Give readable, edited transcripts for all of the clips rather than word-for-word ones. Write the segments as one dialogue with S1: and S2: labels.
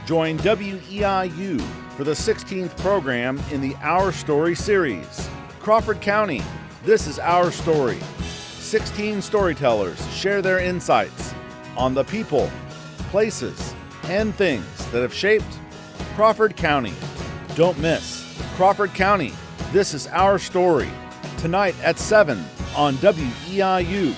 S1: Join WEIU for the 16th program in the Our Story series. Crawford County, this is our story. 16 storytellers share their insights on the people, places, and things that have shaped Crawford County. Don't miss Crawford County, this is our story. Tonight at 7 on WEIU.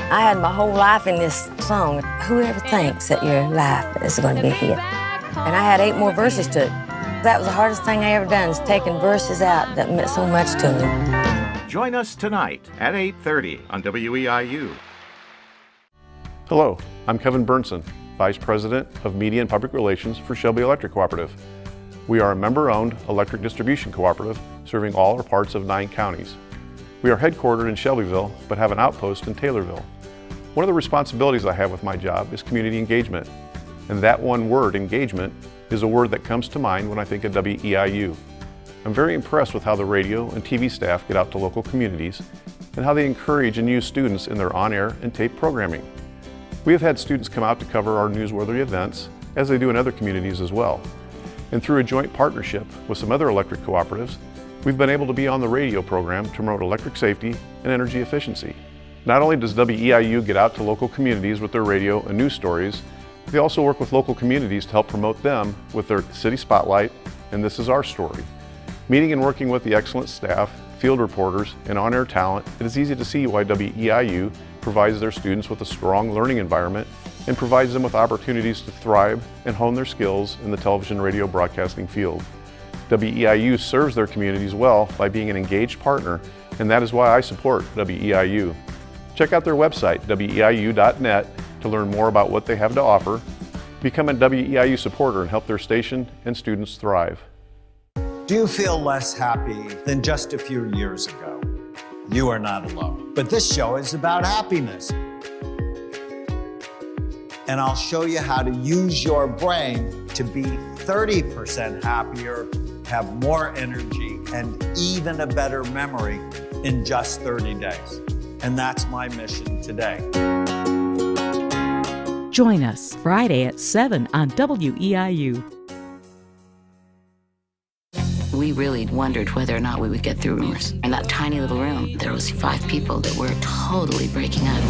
S2: I had my whole life in this song. Whoever thinks that your life is going to be a hit. And I had 8 more verses to it. That was the hardest thing I ever done, is taking verses out that meant so much to me.
S3: Join us tonight at 8:30 on WEIU.
S4: Hello, I'm Kevin Burnson, Vice President of Media and Public Relations for Shelby Electric Cooperative. We are a member-owned electric distribution cooperative serving all or parts of 9 counties. We are headquartered in Shelbyville, but have an outpost in Taylorville. One of the responsibilities I have with my job is community engagement. And that one word, engagement, is a word that comes to mind when I think of WEIU. I'm very impressed with how the radio and TV staff get out to local communities and how they encourage and use students in their on-air and tape programming. We have had students come out to cover our newsworthy events, as they do in other communities as well. And through a joint partnership with some other electric cooperatives, we've been able to be on the radio program to promote electric safety and energy efficiency. Not only does WEIU get out to local communities with their radio and news stories, they also work with local communities to help promote them with their City Spotlight and This Is Our Story. Meeting and working with the excellent staff, field reporters, and on-air talent, it is easy to see why WEIU provides their students with a strong learning environment and provides them with opportunities to thrive and hone their skills in the television radio broadcasting field. WEIU serves their communities well by being an engaged partner, and that is why I support WEIU. Check out their website, weiu.net, to learn more about what they have to offer. Become a WEIU supporter and help their station and students thrive.
S5: Do you feel less happy than just a few years ago? You are not alone. But this show is about happiness. And I'll show you how to use your brain to be 30% happier, have more energy, and even a better memory in just 30 days. And that's my mission today.
S6: Join us Friday at 7 on WEIU.
S7: We really wondered whether or not we would get through rumors. In that tiny little room, there was 5 people that were totally breaking up.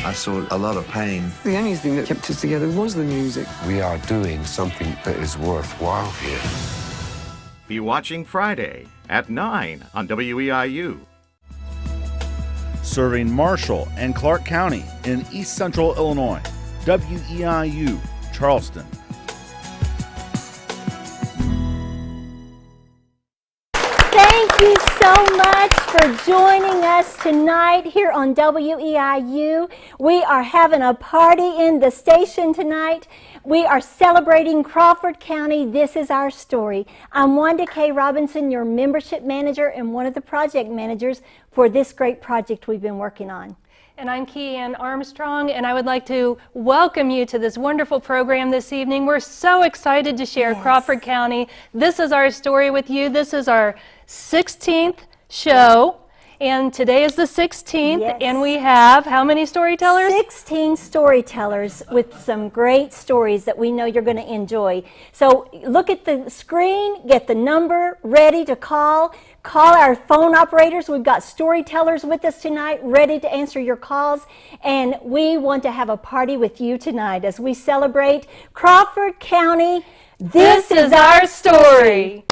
S8: I saw a lot of pain.
S9: The only thing that kept us together was the music.
S10: We are doing something that is worthwhile here.
S3: Be watching Friday at 9 on WEIU.
S1: Serving Marshall and Clark County in East Central Illinois. WEIU, Charleston.
S11: Thank you so much for joining us tonight here on WEIU. We are having a party in the station tonight. We are celebrating Crawford County. This is our story. I'm Wanda K. Robinson, your membership manager and one of the project managers for this great project we've been working on.
S12: And I'm Keanne Armstrong, and I would like to welcome you to this wonderful program this evening. We're so excited to share Crawford County. This is our story with you. This is our 16th show. And today is the 16th, and we have how many storytellers?
S11: 16 storytellers with some great stories that we know you're going to enjoy. So look at the screen, get the number ready to call. Call our phone operators. We've got storytellers with us tonight ready to answer your calls. And we want to have a party with you tonight as we celebrate Crawford County.
S12: This is our story.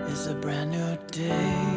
S13: is a brand new day.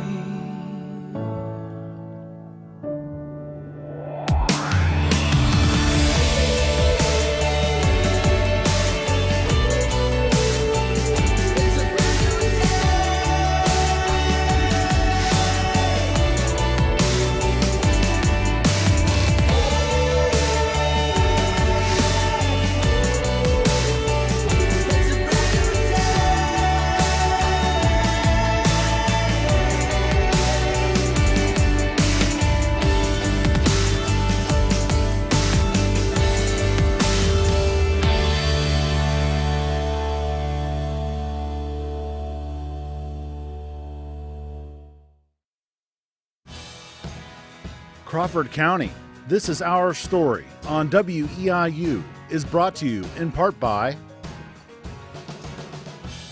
S1: Crawford County, This Is Our Story on WEIU is brought to you in part by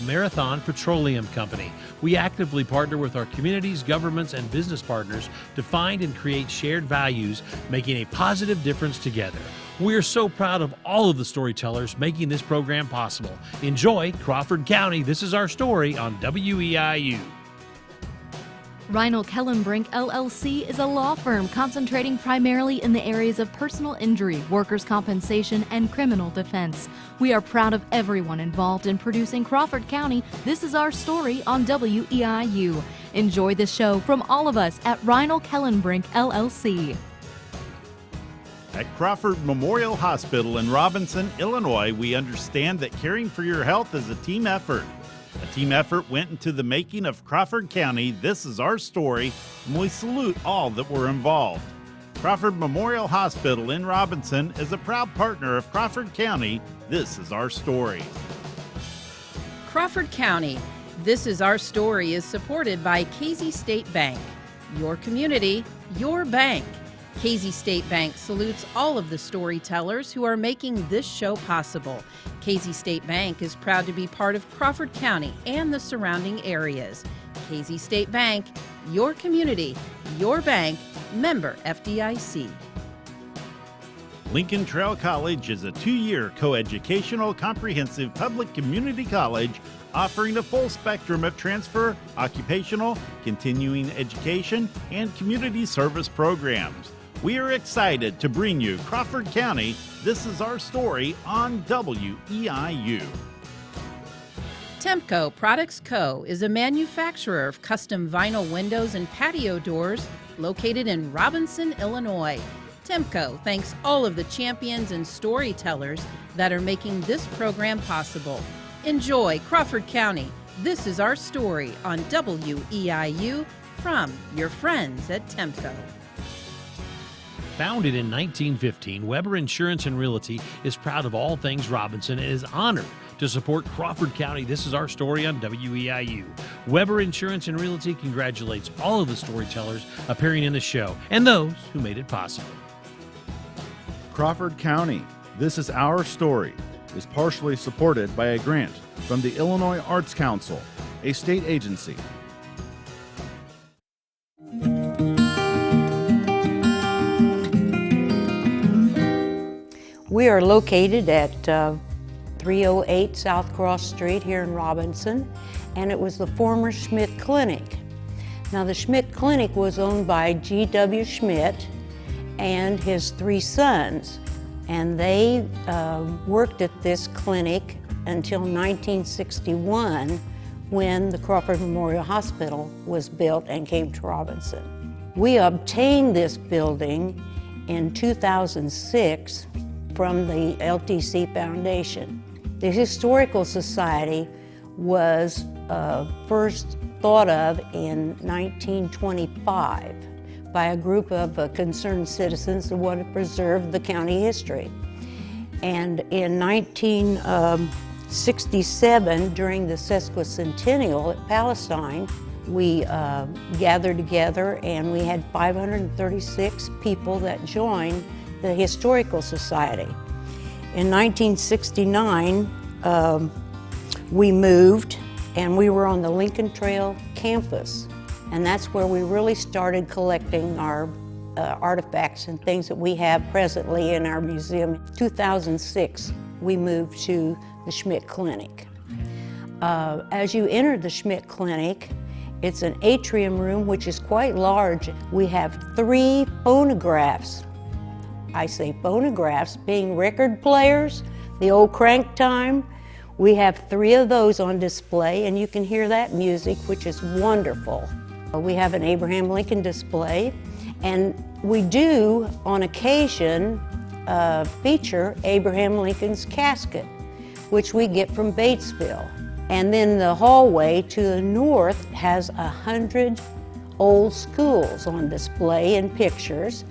S14: Marathon Petroleum Company. We actively partner with our communities, governments, and business partners to find and create shared values, making a positive difference together. We are so proud of all of the storytellers making this program possible. Enjoy Crawford County, This Is Our Story on WEIU.
S15: Reinl Kellenbrink LLC is a law firm concentrating primarily in the areas of personal injury, workers' compensation, and criminal defense. We are proud of everyone involved in producing Crawford County, This Is Our Story on WEIU. Enjoy the show from all of us at Reinl Kellenbrink LLC.
S16: At Crawford Memorial Hospital in Robinson, Illinois, we understand that caring for your health is a team effort. A team effort went into the making of Crawford County, This Is Our Story, and we salute all that were involved. Crawford Memorial Hospital in Robinson is a proud partner of Crawford County, This Is Our Story.
S17: Crawford County, This Is Our Story is supported by Casey State Bank. Your community, your bank. Casey State Bank salutes all of the storytellers who are making this show possible. Casey State Bank is proud to be part of Crawford County and the surrounding areas. Casey State Bank, your community, your bank, member FDIC.
S16: Lincoln Trail College is a 2-year coeducational comprehensive public community college offering a full spectrum of transfer, occupational, continuing education, and community service programs. We are excited to bring you Crawford County, This Is Our Story on WEIU.
S17: Temco Products Co. is a manufacturer of custom vinyl windows and patio doors located in Robinson, Illinois. Temco thanks all of the champions and storytellers that are making this program possible. Enjoy Crawford County, This Is Our Story on WEIU from your friends at Temco.
S14: Founded in 1915, Weber Insurance and Realty is proud of all things Robinson and is honored to support Crawford County, This Is Our Story on WEIU. Weber Insurance and Realty congratulates all of the storytellers appearing in the show and those who made it possible.
S1: Crawford County, This Is Our Story is partially supported by a grant from the Illinois Arts Council, a state agency.
S18: We are located at 308 South Cross Street here in Robinson, and it was the former Schmidt Clinic. Now the Schmidt Clinic was owned by G.W. Schmidt and his 3 sons, and they worked at this clinic until 1961 when the Crawford Memorial Hospital was built and came to Robinson. We obtained this building in 2006 from the LTC Foundation. The Historical Society was first thought of in 1925 by a group of concerned citizens who wanted to preserve the county history. And in 1967, during the sesquicentennial at Palestine, we gathered together and we had 536 people that joined the Historical Society. In 1969, we moved and we were on the Lincoln Trail campus. And that's where we really started collecting our artifacts and things that we have presently in our museum. In 2006, we moved to the Schmidt Clinic. As you enter the Schmidt Clinic, it's an atrium room which is quite large. We have 3 phonographs. I say phonographs, being record players, the old crank time. We have 3 of those on display, and you can hear that music, which is wonderful. We have an Abraham Lincoln display, and we do, on occasion, feature Abraham Lincoln's casket, which we get from Batesville. And then the hallway to the north has 100 old schools on display in pictures.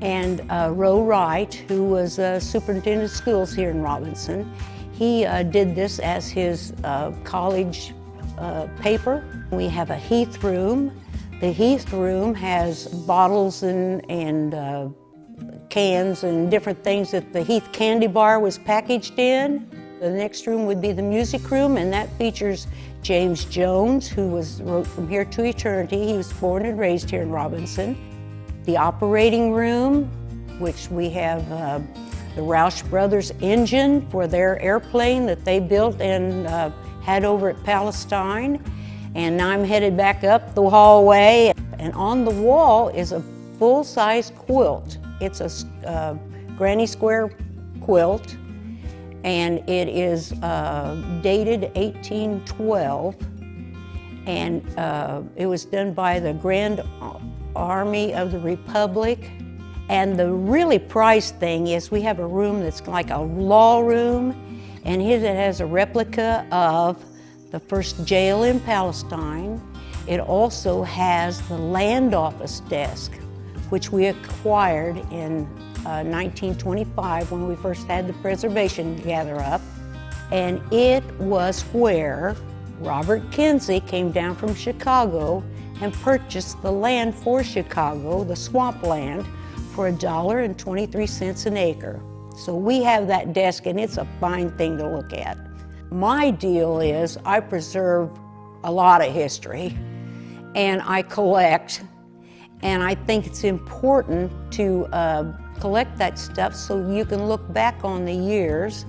S18: And Roe Wright, who was superintendent of schools here in Robinson, he did this as his college paper. We have a Heath room. The Heath room has bottles and cans and different things that the Heath candy bar was packaged in. The next room would be the music room, and that features James Jones, who wrote From Here to Eternity. He was born and raised here in Robinson. The operating room, which we have the Roush Brothers engine for their airplane that they built and had over at Palestine. And now I'm headed back up the hallway, and on the wall is a full-size quilt. It's a granny square quilt, and it is dated 1812, and it was done by the Grand Army of the Republic. And the really prized thing is we have a room that's like a law room, and here it has a replica of the first jail in Palestine. It also has the land office desk, which we acquired in 1925 when we first had the preservation gather up. And it was where Robert Kinsey came down from Chicago and purchased the land for Chicago, the swamp land, for $1.23 an acre. So we have that desk, and it's a fine thing to look at. My deal is I preserve a lot of history, and I collect, and I think it's important to collect that stuff so you can look back on the years,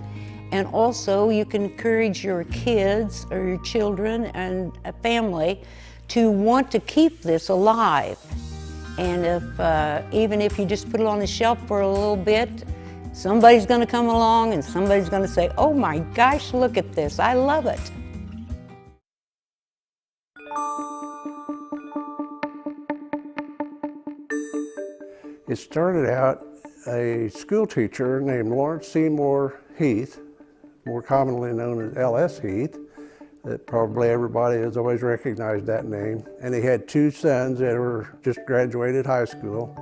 S18: and also you can encourage your kids or your children and a family to want to keep this alive. And even if you just put it on the shelf for a little bit, somebody's going to come along and somebody's going to say, oh my gosh, look at this, I love it.
S19: It started out a school teacher named Lawrence Seymour Heath, more commonly known as L.S. Heath, that probably everybody has always recognized that name. And he had 2 sons that were just graduated high school,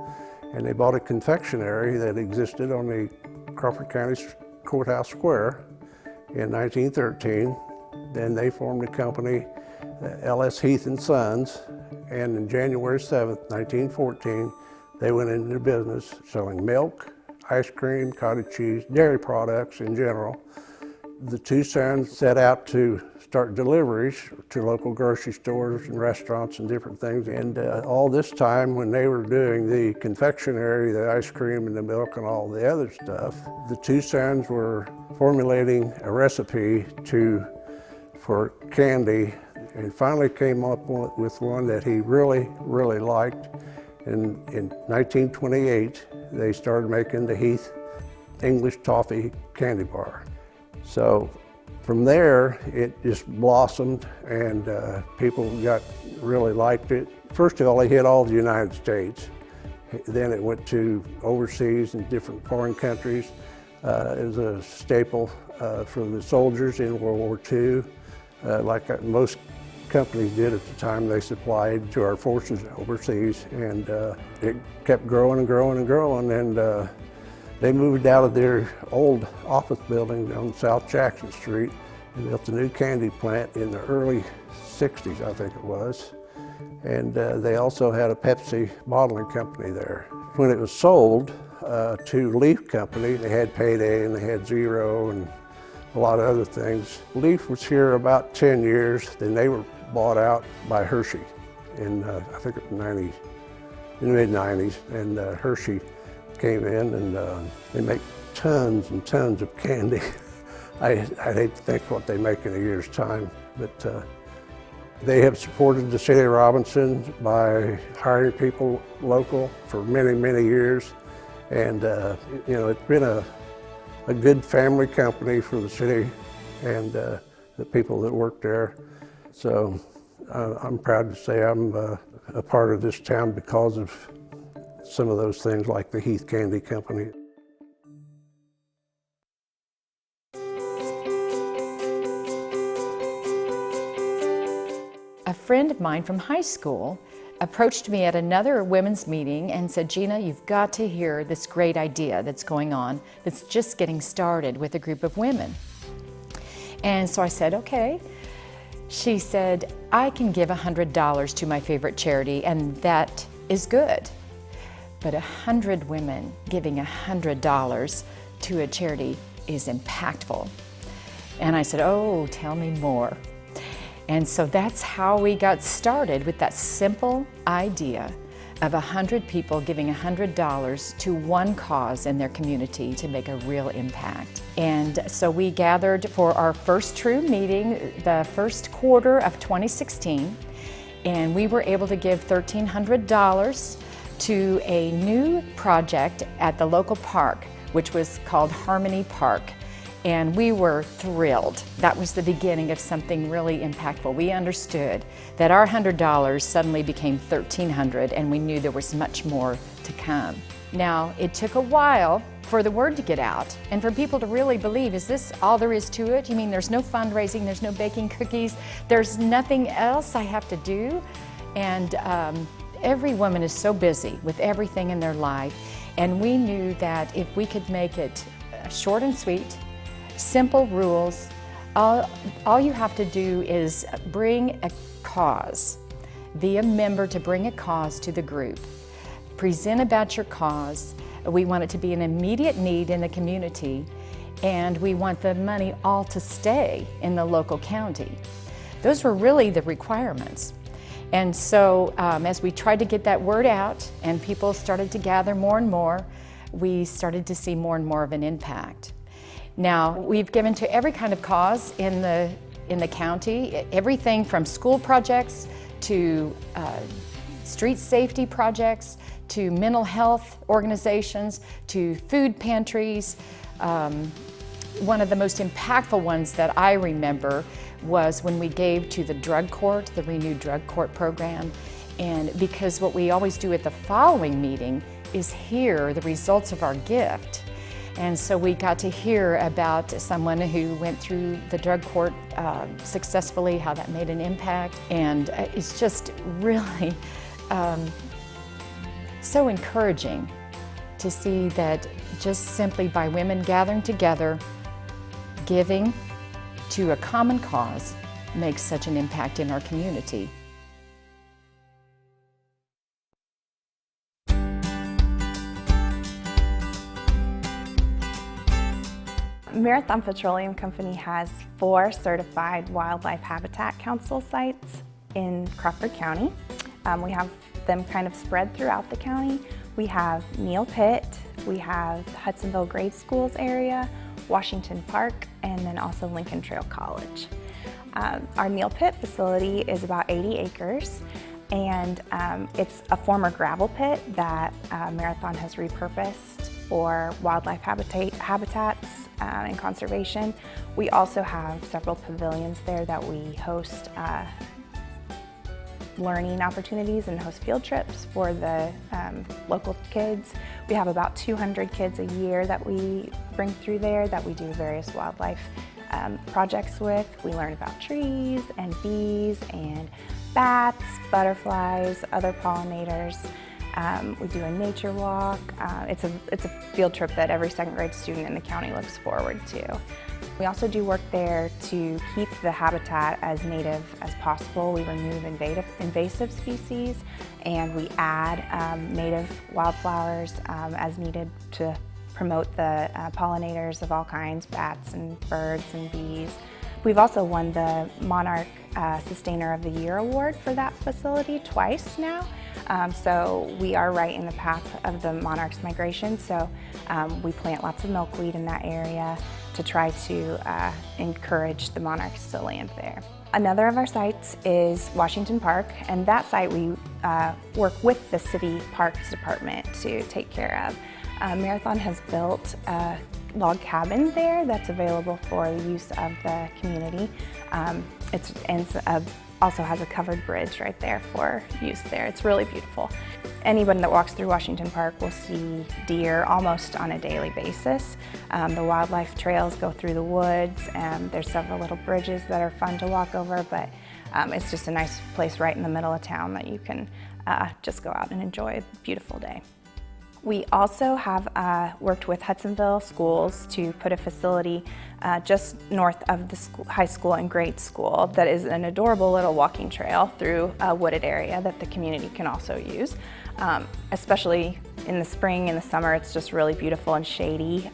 S19: and they bought a confectionery that existed on the Crawford County Courthouse Square in 1913. Then they formed a company, L.S. Heath and Sons, and on January 7th, 1914, they went into business selling milk, ice cream, cottage cheese, dairy products in general. The 2 sons set out to start deliveries to local grocery stores and restaurants and different things. And all this time, when they were doing the confectionery, the ice cream and the milk and all the other stuff, the 2 sons were formulating a recipe for candy, and finally came up with one that he really, really liked. And in 1928, they started making the Heath English Toffee candy bar. So from there, it just blossomed, and people really liked it. First of all, it hit all the United States. Then it went to overseas in different foreign countries. It was a staple for the soldiers in World War II. Like most companies did at the time, they supplied to our forces overseas, and it kept growing and growing and growing, and they moved out of their old office building on South Jackson Street and built a new candy plant in the early 60s, I think it was. And they also had a Pepsi bottling company there. When it was sold to Leaf Company, they had Payday and they had Zero and a lot of other things. Leaf was here about 10 years, then they were bought out by Hershey in, I think it was in the mid-90s, and Hershey came in, and they make tons and tons of candy. I hate to think what they make in a year's time. But they have supported the city of Robinson by hiring people local for many, many years. And you know, it's been a good family company for the city and the people that work there. So I'm proud to say I'm a part of this town because of some of those things like the Heath Candy Company.
S20: A friend of mine from high school approached me at another women's meeting and said, Gina, you've got to hear this great idea that's going on that's just getting started with a group of women. And so I said, okay. She said, I can give $100 to my favorite charity, and that is good. But 100 women giving $100 to a charity is impactful. And I said, oh, tell me more. And so that's how we got started, with that simple idea of 100 people giving $100 to one cause in their community to make a real impact. And so we gathered for our first true meeting the first quarter of 2016, and we were able to give $1,300 to a new project at the local park, which was called Harmony Park. And we were thrilled. That was the beginning of something really impactful. We understood that our $100 suddenly became $1,300, and we knew there was much more to come. Now, it took a while for the word to get out and for people to really believe, is this all there is to it? You mean there's no fundraising, there's no baking cookies, there's nothing else I have to do? And every woman is so busy with everything in their life, and we knew that if we could make it short and sweet, simple rules, all you have to do is bring a cause, be a member to bring a cause to the group, present about your cause. We want it to be an immediate need in the community, and we want the money all to stay in the local county. Those were really the requirements. And so as we tried to get that word out and people started to gather more and more, we started to see more and more of an impact. Now, we've given to every kind of cause in the county, everything from school projects to street safety projects, to mental health organizations, to food pantries. One of the most impactful ones that I remember was when we gave to the drug court, the renewed drug court program. And because what we always do at the following meeting is hear the results of our gift. And so we got to hear about someone who went through the drug court successfully, how that made an impact. And it's just really so encouraging to see that just simply by women gathering together, giving to a common cause makes such an impact in our community.
S21: Marathon Petroleum Company has 4 certified Wildlife Habitat Council sites in Crawford County. We have them kind of spread throughout the county. We have Neil Pitt, we have Hudsonville Grade Schools area, Washington Park, and then also Lincoln Trail College. Our Neil Pitt facility is about 80 acres, and it's a former gravel pit that Marathon has repurposed for wildlife habitats and conservation. We also have several pavilions there that we host learning opportunities and host field trips for the local kids. We have about 200 kids a year that we bring through there that we do various wildlife projects with. We learn about trees and bees and bats, butterflies, other pollinators. We do a nature walk. It's a field trip that every second grade student in the county looks forward to. We also do work there to keep the habitat as native as possible. We remove invasive species, and we add native wildflowers as needed to promote the pollinators of all kinds, bats and birds and bees. We've also won the Monarch Sustainer of the Year award for that facility twice now. So we are right in the path of the monarch's migration. So we plant lots of milkweed in that area to try to encourage the monarchs to land there. Another of our sites is Washington Park, and that site we work with the City Parks Department to take care of. Marathon has built a log cabin there that's available for the use of the community. Also has a covered bridge right there for use there. It's really beautiful. Anyone that walks through Washington Park will see deer almost on a daily basis. The wildlife trails go through the woods, and there's several little bridges that are fun to walk over, but it's just a nice place right in the middle of town that you can just go out and enjoy a beautiful day. We also have worked with Hudsonville schools to put a facility just north of the high school and grade school that is an adorable little walking trail through a wooded area that the community can also use. Especially in the spring and the summer, it's just really beautiful and shady,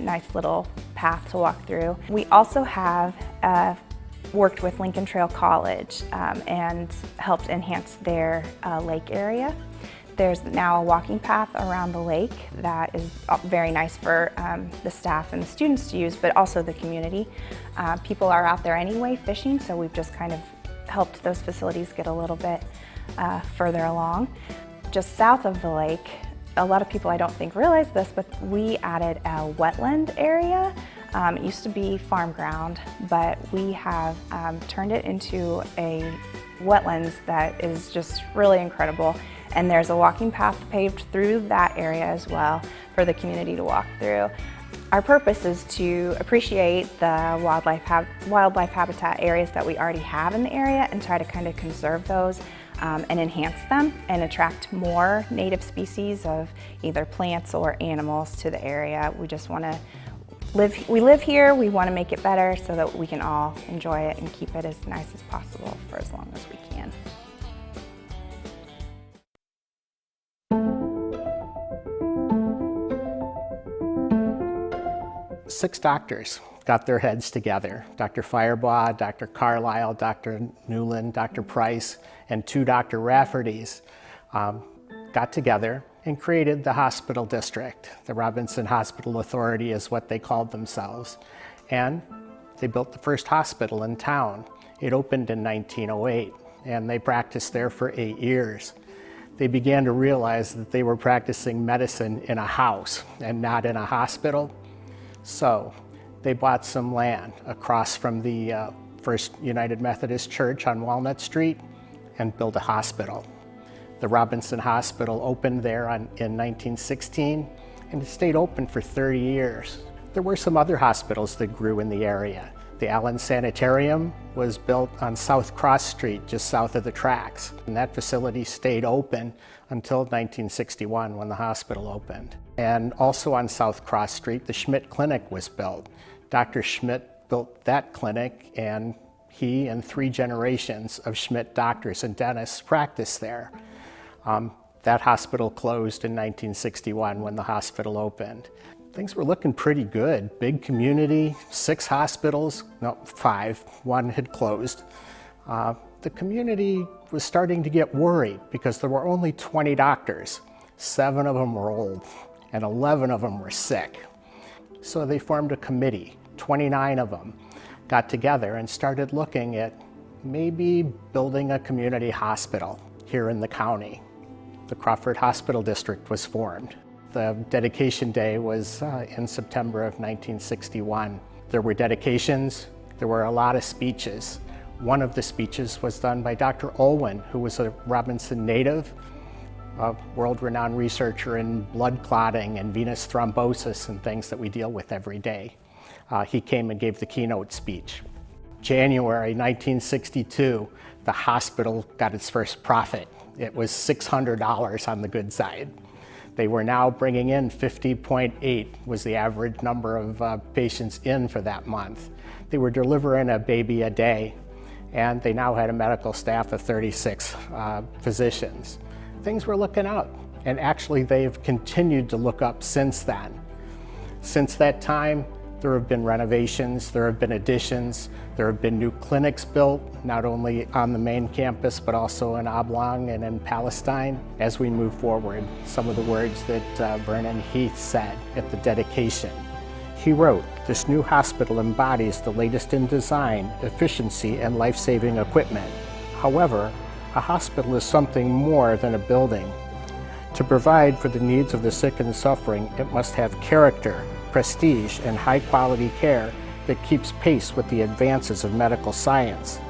S21: nice little path to walk through. We also have worked with Lincoln Trail College and helped enhance their lake area. There's now a walking path around the lake that is very nice for the staff and the students to use, but also the community. People are out there anyway fishing, so we've just kind of helped those facilities get a little bit further along. Just south of the lake, a lot of people I don't think realize this, but we added a wetland area. It used to be farm ground, but we have turned it into a wetlands that is just really incredible. And there's a walking path paved through that area as well for the community to walk through. Our purpose is to appreciate the wildlife habitat areas that we already have in the area and try to kind of conserve those and enhance them and attract more native species of either plants or animals to the area. We just want to we live here, we want to make it better so that we can all enjoy it and keep it as nice as possible for as long as we can.
S2: Six doctors got their heads together. Dr. Firebaugh, Dr. Carlisle, Dr. Newland, Dr. Price, and two Dr. Raffertys got together and created the hospital district. The Robinson Hospital Authority is what they called themselves. And they built the first hospital in town. It opened in 1908, and they practiced there for 8 years. They began to realize that they were practicing medicine in a house and not in a hospital. So they bought some land across from the First United Methodist Church on Walnut Street and built a hospital. The Robinson Hospital opened there in 1916, and it stayed open for 30 years. There were some other hospitals that grew in the area. The Allen Sanitarium was built on South Cross Street, just south of the tracks. And that facility stayed open until 1961 when the hospital opened. And also on South Cross Street, the Schmidt Clinic was built. Dr. Schmidt built that clinic, and he and 3 generations of Schmidt doctors and dentists practiced there. That hospital closed in 1961 when the hospital opened. Things were looking pretty good. Big community, 6 hospitals, no, 5, 1 had closed. The community was starting to get worried because there were only 20 doctors. 7 of them were old and 11 of them were sick. So they formed a committee, 29 of them got together and started looking at maybe building a community hospital here in the county. The Crawford Hospital District was formed. The dedication day was in September of 1961. There were dedications, there were a lot of speeches. One of the speeches was done by Dr. Olwin, who was a Robinson native, a world-renowned researcher in blood clotting and venous thrombosis and things that we deal with every day. He came and gave the keynote speech. January 1962, the hospital got its first profit. It was $600 on the good side. They were now bringing in 50.8 was the average number of patients in for that month. They were delivering a baby a day, and they now had a medical staff of 36 physicians. Things were looking up, and actually they've continued to look up since then. Since that time, there have been renovations, there have been additions, there have been new clinics built, not only on the main campus, but also in Oblong and in Palestine. As we move forward, some of the words that Vernon Heath said at the dedication. he wrote, "This new hospital embodies the latest in design, efficiency, and life-saving equipment. However, a hospital is something more than a building. To provide for the needs of the sick and suffering, it must have character, prestige, and high-quality care that keeps pace with the advances of medical science.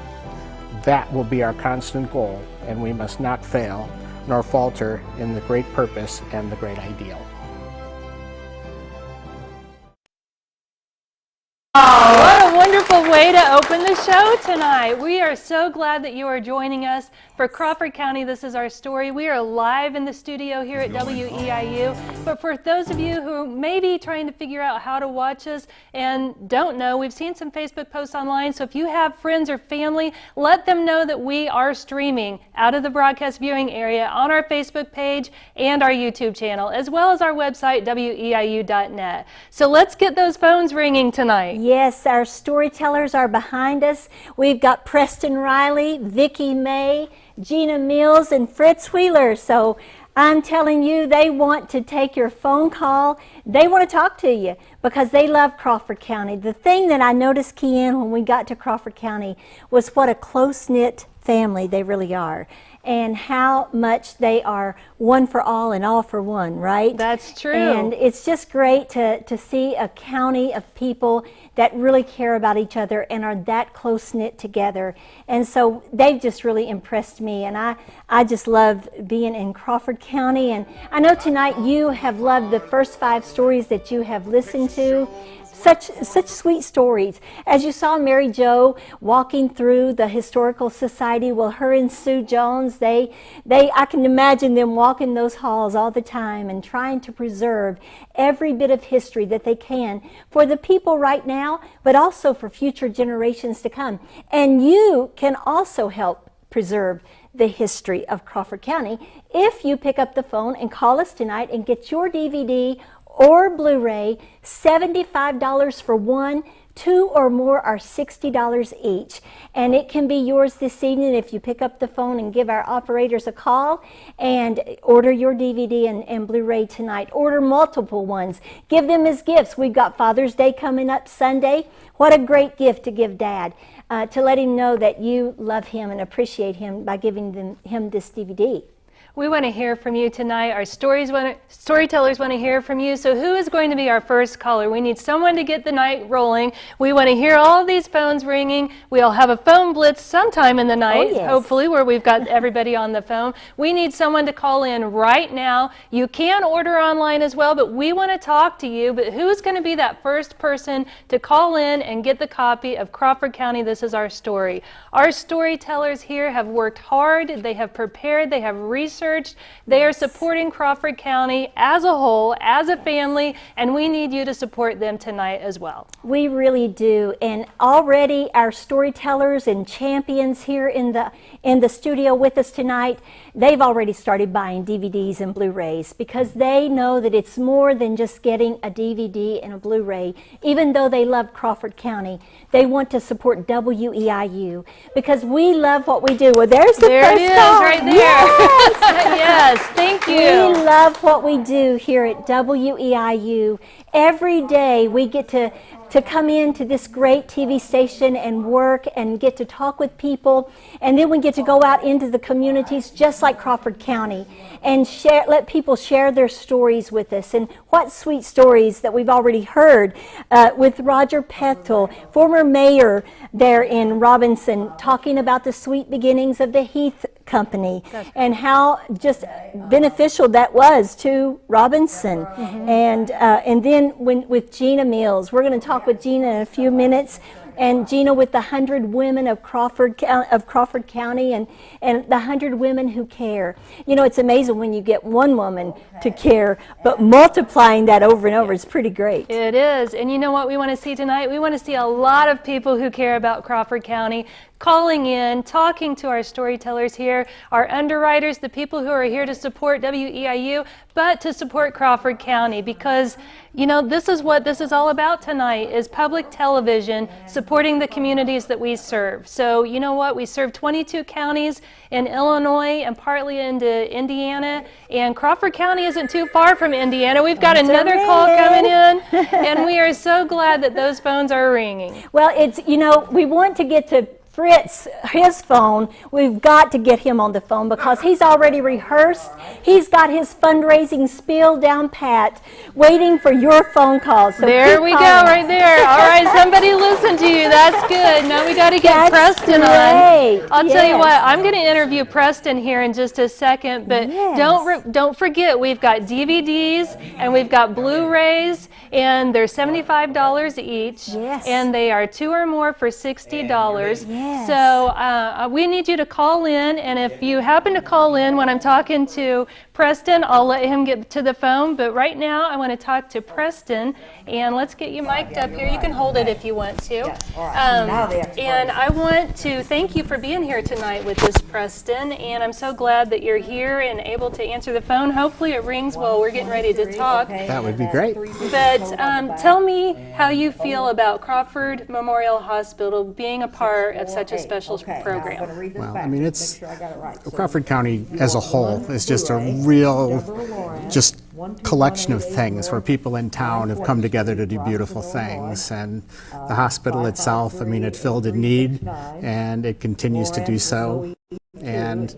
S2: That will be our constant goal, and we must not fail nor falter in the great purpose and the great ideal."
S12: Oh, what a wonderful way to open the show tonight. We are so glad that you are joining us for Crawford County. This is our story. We are live in the studio here at WEIU. But for those of you who may be trying to figure out how to watch us and don't know, we've seen some Facebook posts online. So if you have friends or family, let them know that we are streaming out of the broadcast viewing area on our Facebook page and our YouTube channel, as well as our website, WEIU.net. So let's get those phones ringing tonight.
S11: Yes, our storytellers are behind us. We've got Preston Riley, Vicki May, Gina Mills, and Fritz Wheeler. So I'm telling you, they want to take your phone call. They want to talk to you because they love Crawford County. The thing that I noticed, Kean, when we got to Crawford County was what a close-knit family they really are, and how much they are one for all and all for one, right?
S12: That's true.
S11: And it's just great to see a county of people that really care about each other and are that close-knit together. And so they've just really impressed me, and I just love being in Crawford County. And I know tonight you have loved the first 5 stories that you have listened to. Such sweet stories. As you saw Mary Jo walking through the Historical Society, well, her and Sue Jones, I can imagine them walking those halls all the time and trying to preserve every bit of history that they can for the people right now, but also for future generations to come. And you can also help preserve the history of Crawford County if you pick up the phone and call us tonight and get your DVD or Blu-ray, $75 for one. 2 or more are $60 each. And it can be yours this evening if you pick up the phone and give our operators a call and order your DVD and Blu-ray tonight. Order multiple ones. Give them as gifts. We've got Father's Day coming up Sunday. What a great gift to give Dad, to let him know that you love him and appreciate him by giving him this DVD.
S12: We want to hear from you tonight. Our storytellers want to hear from you. So who is going to be our first caller? We need someone to get the night rolling. We want to hear all of these phones ringing. We'll have a phone blitz sometime in the night, hopefully, where we've got everybody on the phone. We need someone to call in right now. You can order online as well, but we want to talk to you. But who's going to be that first person to call in and get the copy of Crawford County? This is our story. Our storytellers here have worked hard. They have prepared. They have researched. They are supporting Crawford County as a whole, as a family, and we need you to support them tonight as well.
S11: We really do. And already our storytellers and champions here in the studio with us tonight, they've already started buying DVDs and Blu-rays because they know that it's more than just getting a DVD and a Blu-ray. Even though they love Crawford County, they want to support WEIU because we love what we do. Well, there's the first call.
S12: Right there.
S11: Yes.
S12: Yes, thank you.
S11: We love what we do here at WEIU. Every day we get to come into this great TV station and work and get to talk with people, and then we get to go out into the communities just like Crawford County and let people share their stories with us. And what sweet stories that we've already heard with Roger Pethel, former mayor there in Robinson, talking about the sweet beginnings of the Heath Company and how just beneficial that was to Robinson. And then with Gina Mills, we're going to talk with Gina in a few minutes. And Gina with the 100 women of Crawford County and the 100 women who care. You know, it's amazing when you get one woman to care, but multiplying that over and over is pretty great.
S12: It is. And you know what we want to see tonight? We want to see a lot of people who care about Crawford County calling in, talking to our storytellers here, our underwriters, the people who are here to support WEIU, but to support Crawford County, because You know, this is what this is all about tonight, is public television supporting the communities that we serve. So you know what, we serve 22 counties in Illinois and partly into Indiana, and Crawford County isn't too far from Indiana. We've got another call coming in, and we are so glad that those phones are ringing.
S11: Well, it's, you know, we want to get to Fritz, his phone. We've got to get him on the phone because he's already rehearsed. He's got his fundraising spiel down pat, waiting for your phone calls. So
S12: there we go, right there. All right, somebody listen to you. That's good. Now we got to get Preston on. I'll tell you what, I'm going to interview Preston here in just a second, but don't forget, we've got DVDs and we've got Blu-rays, and they're $75 each, and they are 2 or more for $60. So we need you to call in, and if you happen to call in when I'm talking to Preston, I'll let him get to the phone, but right now I want to talk to Preston, and let's get you mic'd up here. You can hold it if you want to. And I want to thank you for being here tonight with us, Preston, and I'm so glad that you're here and able to answer the phone. Hopefully it rings while we're getting ready to talk.
S2: That would be great.
S12: But tell me how you feel about Crawford Memorial Hospital being a part of such a special program.
S2: Well, I mean, it's Crawford County as a whole is just a real collection of things where people in town have come together to do beautiful things, and the hospital itself, I mean, it filled a need and it continues to do so, and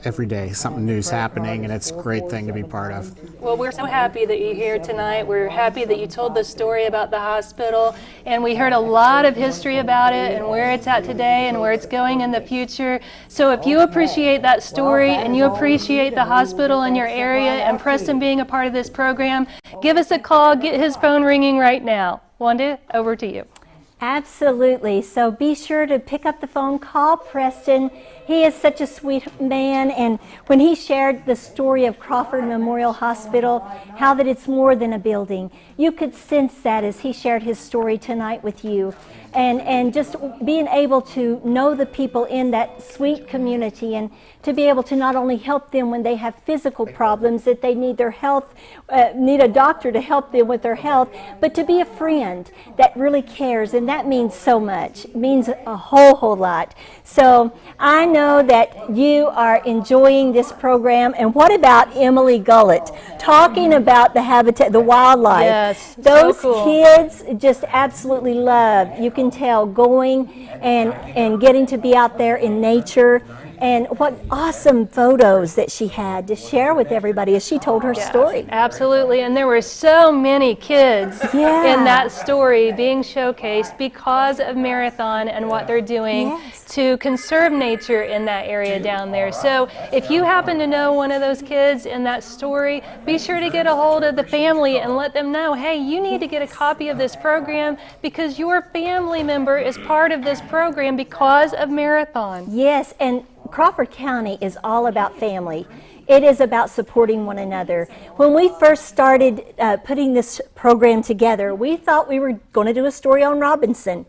S2: every day something new is happening, and it's a great thing to be part of.
S12: Well, we're so happy that you're here tonight. We're happy that you told the story about the hospital, and we heard a lot of history about it and where it's at today and where it's going in the future. So if you appreciate that story and you appreciate the hospital in your area and Preston being a part of this program, give us a call, get his phone ringing right now. Wanda, over to you.
S11: Absolutely. So be sure to pick up the phone, call Preston. He is such a sweet man, and when he shared the story of Crawford Memorial Hospital, how that it's more than a building, you could sense that as he shared his story tonight with you. And just being able to know the people in that sweet community, and to be able to not only help them when they have physical problems, that they need their health, need a doctor to help them with their health, but to be a friend that really cares, and that means so much. It means a whole lot. So I know that you are enjoying this program. And what about Emily Gullett talking about the habitat, the wildlife?
S12: Yes,
S11: those
S12: so cool.
S11: Kids just absolutely love, you can tell, going and getting to be out there in nature. And what awesome photos that she had to share with everybody as she told her story.
S12: Absolutely, and there were so many kids in that story being showcased because of Marathon and what they're doing to conserve nature in that area down there. So if you happen to know one of those kids in that story, be sure to get a hold of the family and let them know, hey, you need to get a copy of this program because your family member is part of this program because of Marathon.
S11: Yes, and Crawford County is all about family. It is about supporting one another. When we first started putting this program together, we thought we were going to do a story on Robinson.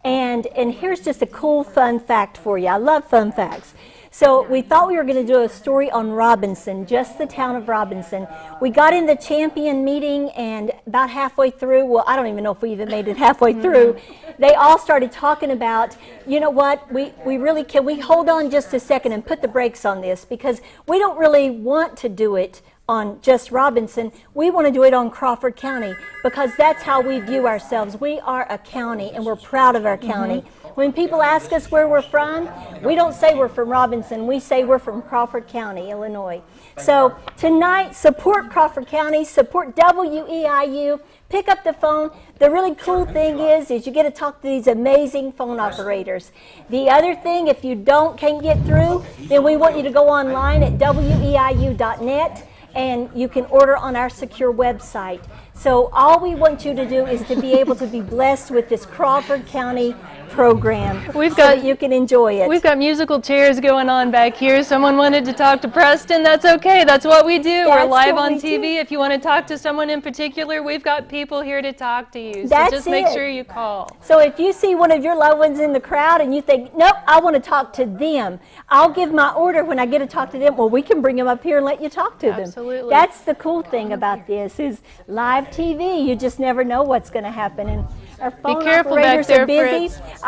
S11: And here's just a cool fun fact for you. I love fun facts. So we thought we were going to do a story on Robinson, just the town of Robinson. We got in the champion meeting, and about halfway through, well, I don't even know if we even made it halfway through, they all started talking about, you know what, we really, can we hold on just a second and put the brakes on this, because we don't really want to do it on just Robinson. We want to do it on Crawford County, because that's how we view ourselves. We are a county, and we're proud of our county. When people ask us where we're from, we don't say we're from Robinson. We say we're from Crawford County, Illinois. So tonight, support Crawford County, support WEIU, pick up the phone. The really cool thing is you get to talk to these amazing phone operators. The other thing, if you can't get through, then we want you to go online at weiu.net, and you can order on our secure website. So all we want you to do is to be able to be blessed with this Crawford County program so that you can enjoy it.
S12: We've got musical chairs going on back here. Someone wanted to talk to Preston. That's okay. That's what we do. We're live on TV. If you want to talk to someone in particular, we've got people here to talk to you. So just make sure you call.
S11: So if you see one of your loved ones in the crowd and you think, nope, I want to talk to them, I'll give my order when I get to talk to them. Well, we can bring them up here and let you talk to them.
S12: Absolutely.
S11: That's the cool thing about this, is live have TV. You just never know what's going to happen. And our phone
S12: careful
S11: operators
S12: back there,
S11: are busy.
S12: Fritz.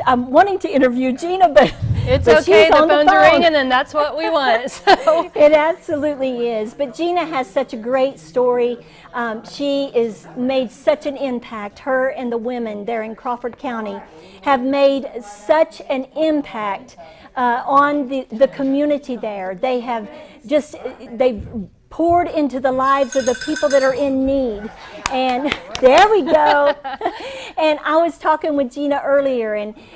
S11: I'm wanting to interview Gina, but
S12: it's
S11: but
S12: okay.
S11: she's
S12: The
S11: on
S12: phones
S11: phone.
S12: are ringing, and that's what we want. So.
S11: It absolutely is. But Gina has such a great story. She is made such an impact. Her and the women there in Crawford County have made such an impact on the community there. They have they've poured into the lives of the people that are in need. And there we go. And I was talking with Gina earlier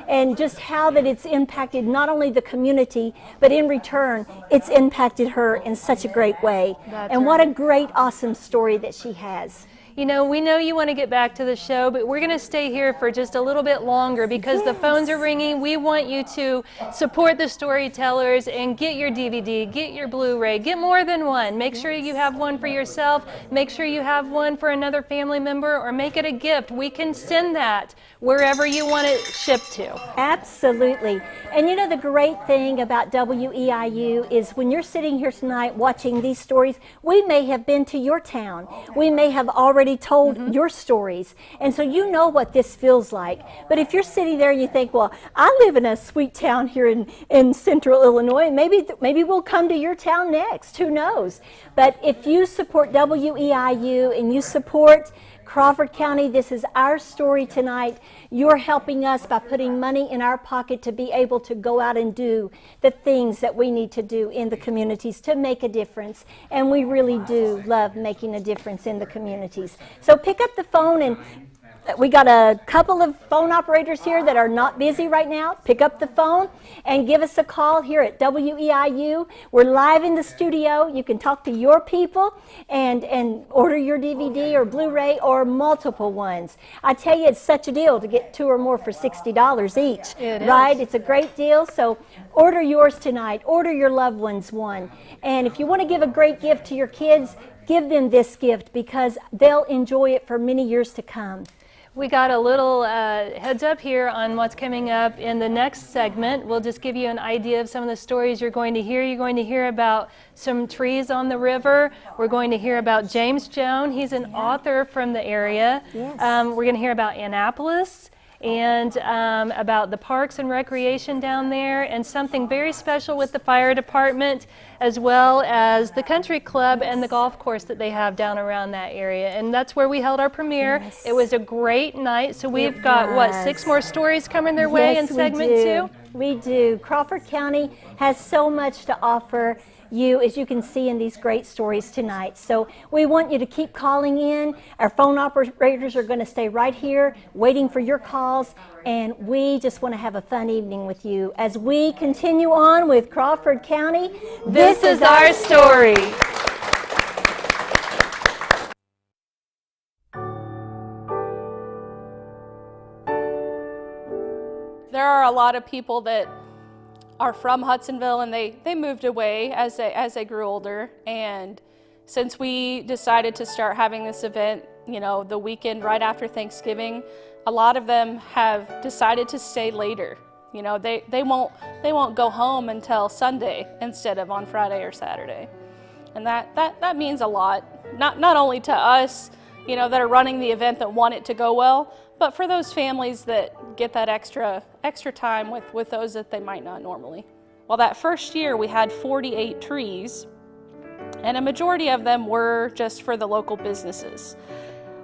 S11: and just how that it's impacted not only the community, but in return, it's impacted her in such a great way.
S12: That's
S11: What a
S12: right.
S11: great, awesome story that she has.
S12: You know, we know you want to get back to the show, but we're going to stay here for just a little bit longer because the phones are ringing. We want you to support the storytellers and get your DVD, get your Blu-ray, get more than one. Make sure you have one for yourself. Make sure you have one for another family member, or make it a gift. We can send that wherever you want it shipped to.
S11: Absolutely. And you know, the great thing about WEIU is when you're sitting here tonight watching these stories, we may have been to your town. We may have already told your stories. And so you know what this feels like. But if you're sitting there and you think, well, I live in a sweet town here in central Illinois, maybe we'll come to your town next. Who knows? But if you support WEIU and you support Crawford County, this is our story tonight. You're helping us by putting money in our pocket to be able to go out and do the things that we need to do in the communities to make a difference. And we really do love making a difference in the communities. So pick up the phone, and we got a couple of phone operators here that are not busy right now. Pick up the phone and give us a call here at WEIU. We're live in the studio. You can talk to your people and order your DVD or Blu-ray or multiple ones. I tell you, it's such a deal to get 2 or more for $60 each.
S12: It is.
S11: Right? It's a great deal. So order yours tonight. Order your loved ones one. And if you want to give a great gift to your kids, give them this gift because they'll enjoy it for many years to come.
S12: We got a little heads up here on what's coming up in the next segment. We'll just give you an idea of some of the stories you're going to hear. You're going to hear about some trees on the river. We're going to hear about James Joan. He's an author from the area.
S11: Yes.
S12: We're going to hear about Annapolis and about the parks and recreation down there, and something very special with the fire department, as well as the country club and the golf course that they have down around that area. And that's where we held our premiere.
S11: Yes.
S12: It was a great night. So we've got, what, 6 more stories coming their way in segment 2?
S11: We do. Crawford County has so much to offer you, as you can see in these great stories tonight. So we want you to keep calling in. Our phone operators are going to stay right here waiting for your calls, and we just want to have a fun evening with you as we continue on with Crawford County.
S12: This is our story.
S4: There are a lot of people that are from Hudsonville, and they moved away as they grew older. And since we decided to start having this event, you know, the weekend right after Thanksgiving, a lot of them have decided to stay later. You know, they won't go home until Sunday instead of on Friday or Saturday. And that means a lot, not only to us, you know, that are running the event that want it to go well, but for those families that get that extra time with those that they might not normally. Well, that first year we had 48 trees, and a majority of them were just for the local businesses.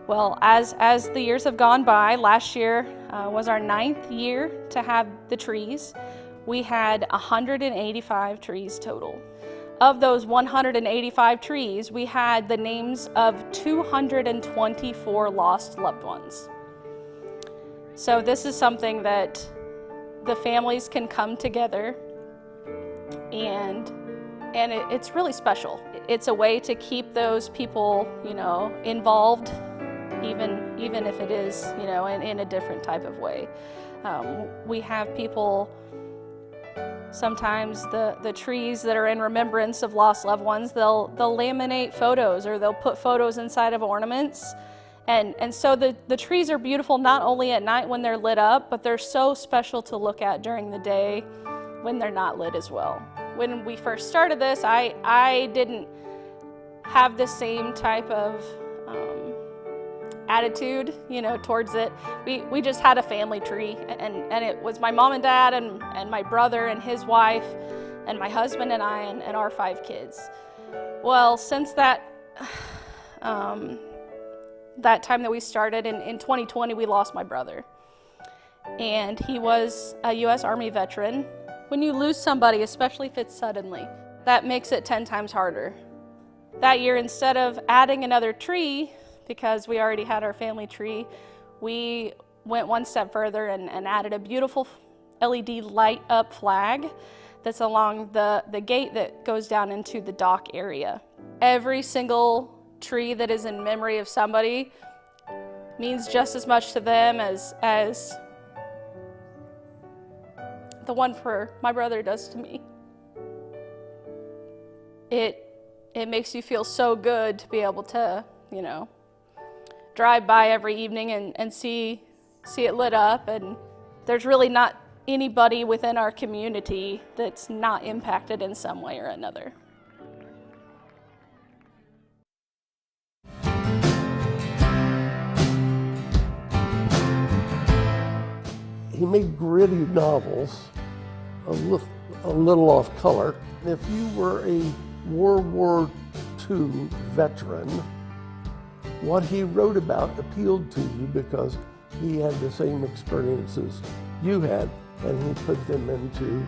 S4: Well, as the years have gone by, last year was our 9th year to have the trees. We had 185 trees total. Of those 185 trees, we had the names of 224 lost loved ones. So this is something that the families can come together, and it's really special. It's a way to keep those people, you know, involved, even if it is, you know, in a different type of way. We have people, sometimes the trees that are in remembrance of lost loved ones, they'll laminate photos, or they'll put photos inside of ornaments. And so the trees are beautiful not only at night when they're lit up, but they're so special to look at during the day when they're not lit as well. When we first started this, I didn't have the same type of attitude, towards it. We just had a family tree, and it was my mom and dad and my brother and his wife and my husband and I and our 5 kids. Well, since that time that we started in 2020, we lost my brother. And he was a U.S. Army veteran. When you lose somebody, especially if it's suddenly, that makes it 10 times harder. That year, instead of adding another tree, because we already had our family tree, we went one step further and added a beautiful LED light up flag that's along the gate that goes down into the dock area. Every single tree that is in memory of somebody means just as much to them as the one for my brother does to me. It makes you feel so good to be able to, drive by every evening and see it lit up, and there's really not anybody within our community that's not impacted in some way or another.
S5: He made gritty novels, a little off color. If you were a World War II veteran, what he wrote about appealed to you because he had the same experiences you had, and he put them into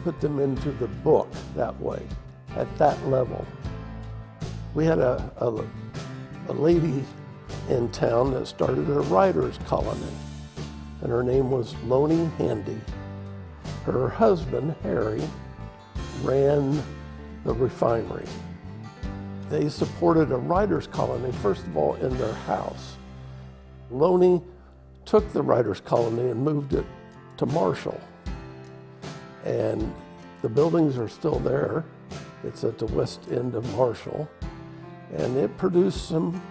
S5: the book that way, at that level. We had a lady in town that started a writer's colony, and her name was Lonnie Handy. Her husband, Harry, ran the refinery. They supported a writer's colony, first of all, in their house. Lonnie took the writer's colony and moved it to Marshall. And the buildings are still there. It's at the west end of Marshall. And it produced some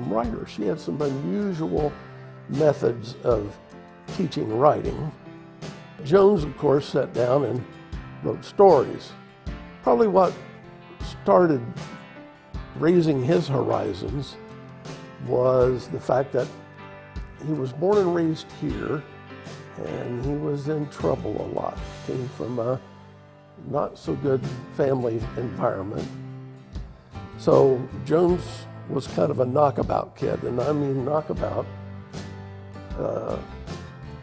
S5: writers. She had some unusual methods of teaching writing. Jones, of course, sat down and wrote stories. Probably what started raising his horizons was the fact that he was born and raised here, and he was in trouble a lot. Came from a not so good family environment. So Jones was kind of a knockabout kid, and I mean knockabout.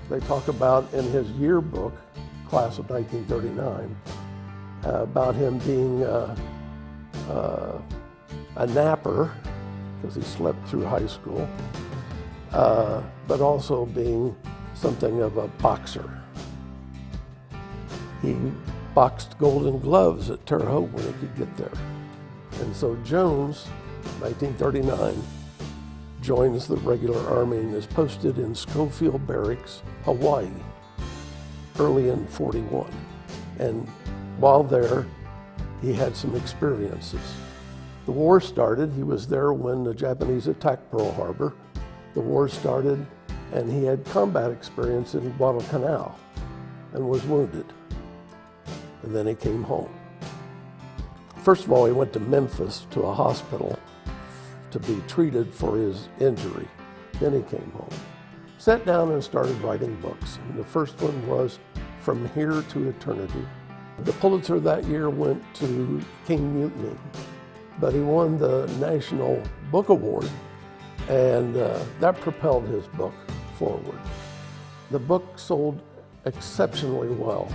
S5: They talk about in his yearbook, class of 1939, about him being a napper, because he slept through high school, but also being something of a boxer. He boxed Golden Gloves at Terre Haute when he could get there. And so Jones, 1939, joins the regular army and is posted in Schofield Barracks, Hawaii, early in '41. And while there, he had some experiences. The war started. He was there when the Japanese attacked Pearl Harbor. The war started, and he had combat experience in Guadalcanal and was wounded. And then he came home. First of all, he went to Memphis to a hospital to be treated for his injury. Then he came home. Sat down and started writing books. And the first one was From Here to Eternity. The Pulitzer that year went to King Mutiny, but he won the National Book Award, and that propelled his book forward. The book sold exceptionally well.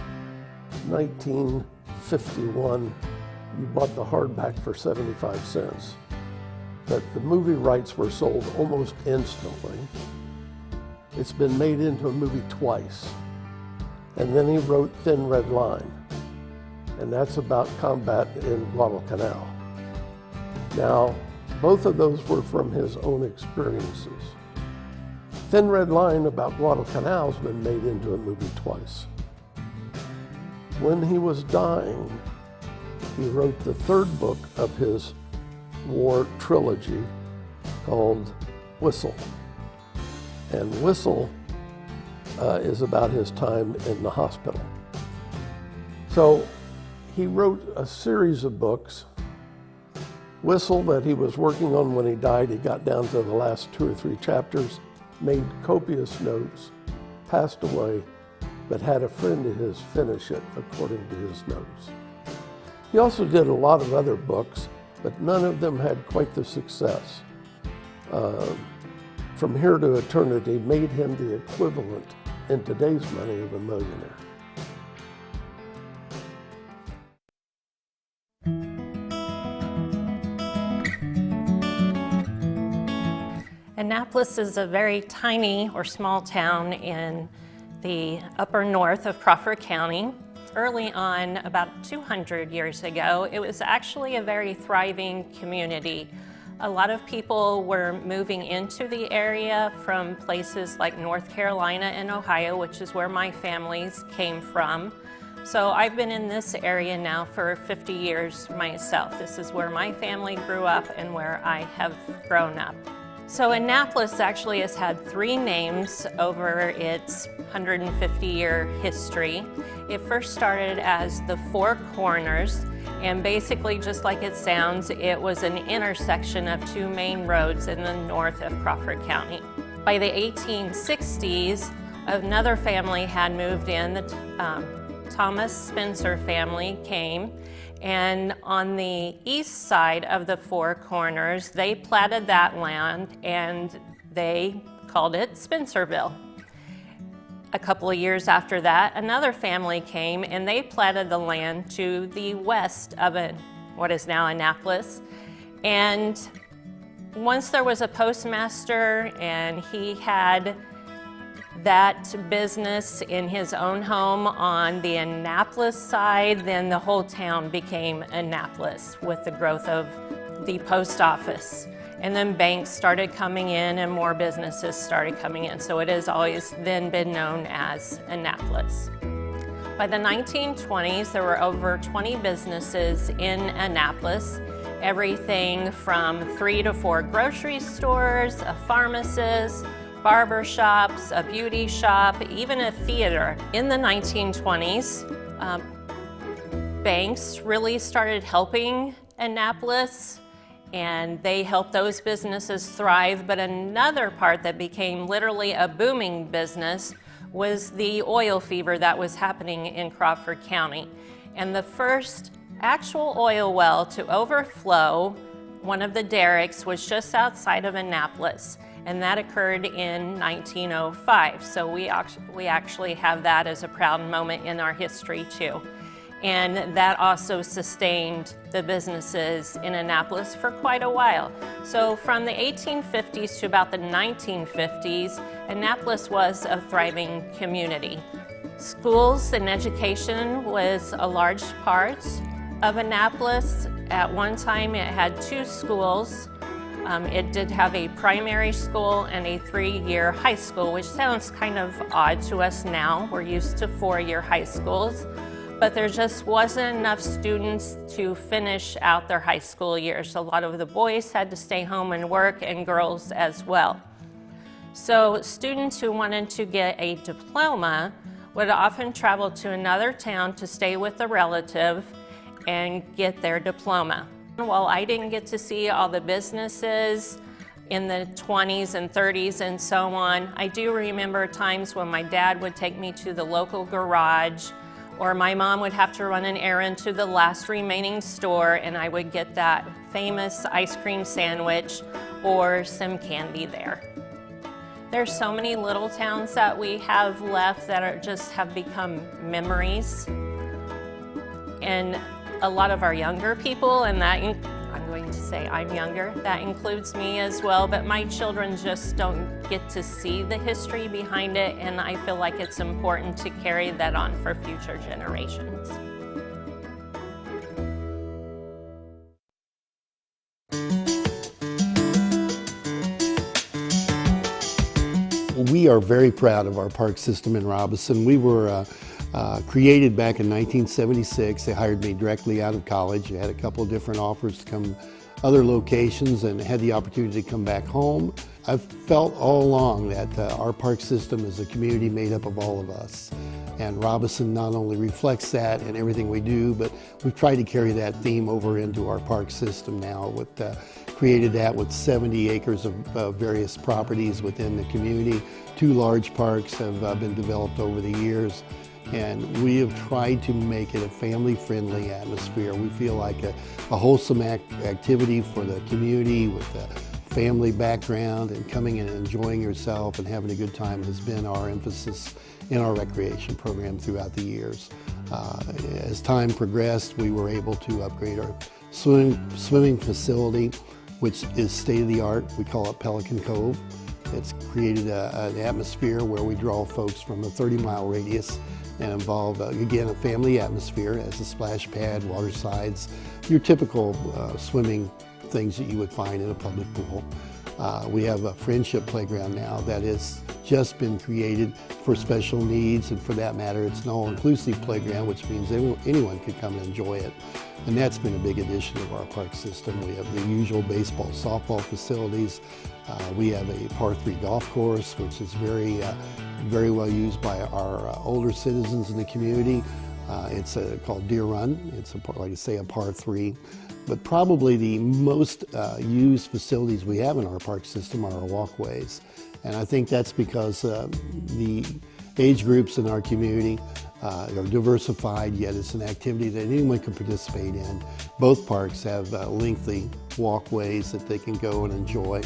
S5: 1951, you bought the hardback for 75 cents. But the movie rights were sold almost instantly. It's been made into a movie twice. And then he wrote Thin Red Line, and that's about combat in Guadalcanal. Now, both of those were from his own experiences. Thin Red Line about Guadalcanal has been made into a movie twice. When he was dying, he wrote the third book of his war trilogy called Whistle. And Whistle is about his time in the hospital. So he wrote a series of books Whistle that he was working on when he died, he got down to the last 2 or 3 chapters, made copious notes, passed away, but had a friend of his finish it according to his notes. He also did a lot of other books, but none of them had quite the success. From Here to Eternity made him the equivalent in today's money of a millionaire.
S6: Annapolis is a very tiny or small town in the upper north of Crawford County. Early on, about 200 years ago, it was actually a very thriving community. A lot of people were moving into the area from places like North Carolina and Ohio, which is where my families came from. So I've been in this area now for 50 years myself. This is where my family grew up and where I have grown up. So Annapolis actually has had 3 names over its 150-year history. It first started as the Four Corners, and basically, just like it sounds, it was an intersection of 2 main roads in the north of Crawford County. By the 1860s, another family had moved in. The Thomas Spencer family came, and on the east side of the Four Corners, they platted that land and they called it Spencerville. A couple of years after that, another family came and they platted the land to the west of what is now Annapolis. And once there was a postmaster and he had that business in his own home on the Annapolis side, then the whole town became Annapolis with the growth of the post office. And then banks started coming in and more businesses started coming in. So it has always then been known as Annapolis. By the 1920s, there were over 20 businesses in Annapolis. Everything from 3 to 4 grocery stores, a pharmacist, barber shops, a beauty shop, even a theater. In the 1920s, banks really started helping Annapolis, and they helped those businesses thrive. But another part that became literally a booming business was the oil fever that was happening in Crawford County. And the first actual oil well to overflow one of the derricks was just outside of Annapolis, and that occurred in 1905. So we actually have that as a proud moment in our history too. And that also sustained the businesses in Annapolis for quite a while. So from the 1850s to about the 1950s, Annapolis was a thriving community. Schools and education was a large part of Annapolis. At one time, it had 2 schools. It did have a primary school and a 3-year high school, which sounds kind of odd to us now. We're used to 4-year high schools. But there just wasn't enough students to finish out their high school years. A lot of the boys had to stay home and work, and girls as well. So students who wanted to get a diploma would often travel to another town to stay with a relative and get their diploma. While I didn't get to see all the businesses in the 20s and 30s and so on, I do remember times when my dad would take me to the local garage, or my mom would have to run an errand to the last remaining store, and I would get that famous ice cream sandwich or some candy there. There's so many little towns that we have left that have become memories. And a lot of our younger people, and that I'm going to say I'm younger, that includes me as well, but my children just don't get to see the history behind it, and I feel like it's important to carry that on for future generations.
S22: We are very proud of our park system in Robinson. We were created back in 1976. They hired me directly out of college. I had a couple of different offers to come other locations and had the opportunity to come back home. I've felt all along that our park system is a community made up of all of us. And Robinson not only reflects that in everything we do, but we've tried to carry that theme over into our park system now. Created that with 70 acres of various properties within the community. 2 large parks have been developed over the years. And we have tried to make it a family-friendly atmosphere. We feel like a wholesome activity for the community with a family background, and coming in and enjoying yourself and having a good time has been our emphasis in our recreation program throughout the years. As time progressed, we were able to upgrade our swimming facility, which is state-of-the-art. We call it Pelican Cove. It's created an atmosphere where we draw folks from a 30-mile radius and involve, again, a family atmosphere as a splash pad, water slides, your typical swimming things that you would find in a public pool. We have a friendship playground now that has just been created for special needs, and for that matter, it's an all-inclusive playground, which means anyone could come and enjoy it. And that's been a big addition of our park system. We have the usual baseball, softball facilities. We have a par 3 golf course, which is very well used by our older citizens in the community. It's called Deer Run. It's, like I say, a par 3. But probably the most used facilities we have in our park system are our walkways. And I think that's because the age groups in our community are diversified, yet it's an activity that anyone can participate in. Both parks have lengthy walkways that they can go and enjoy.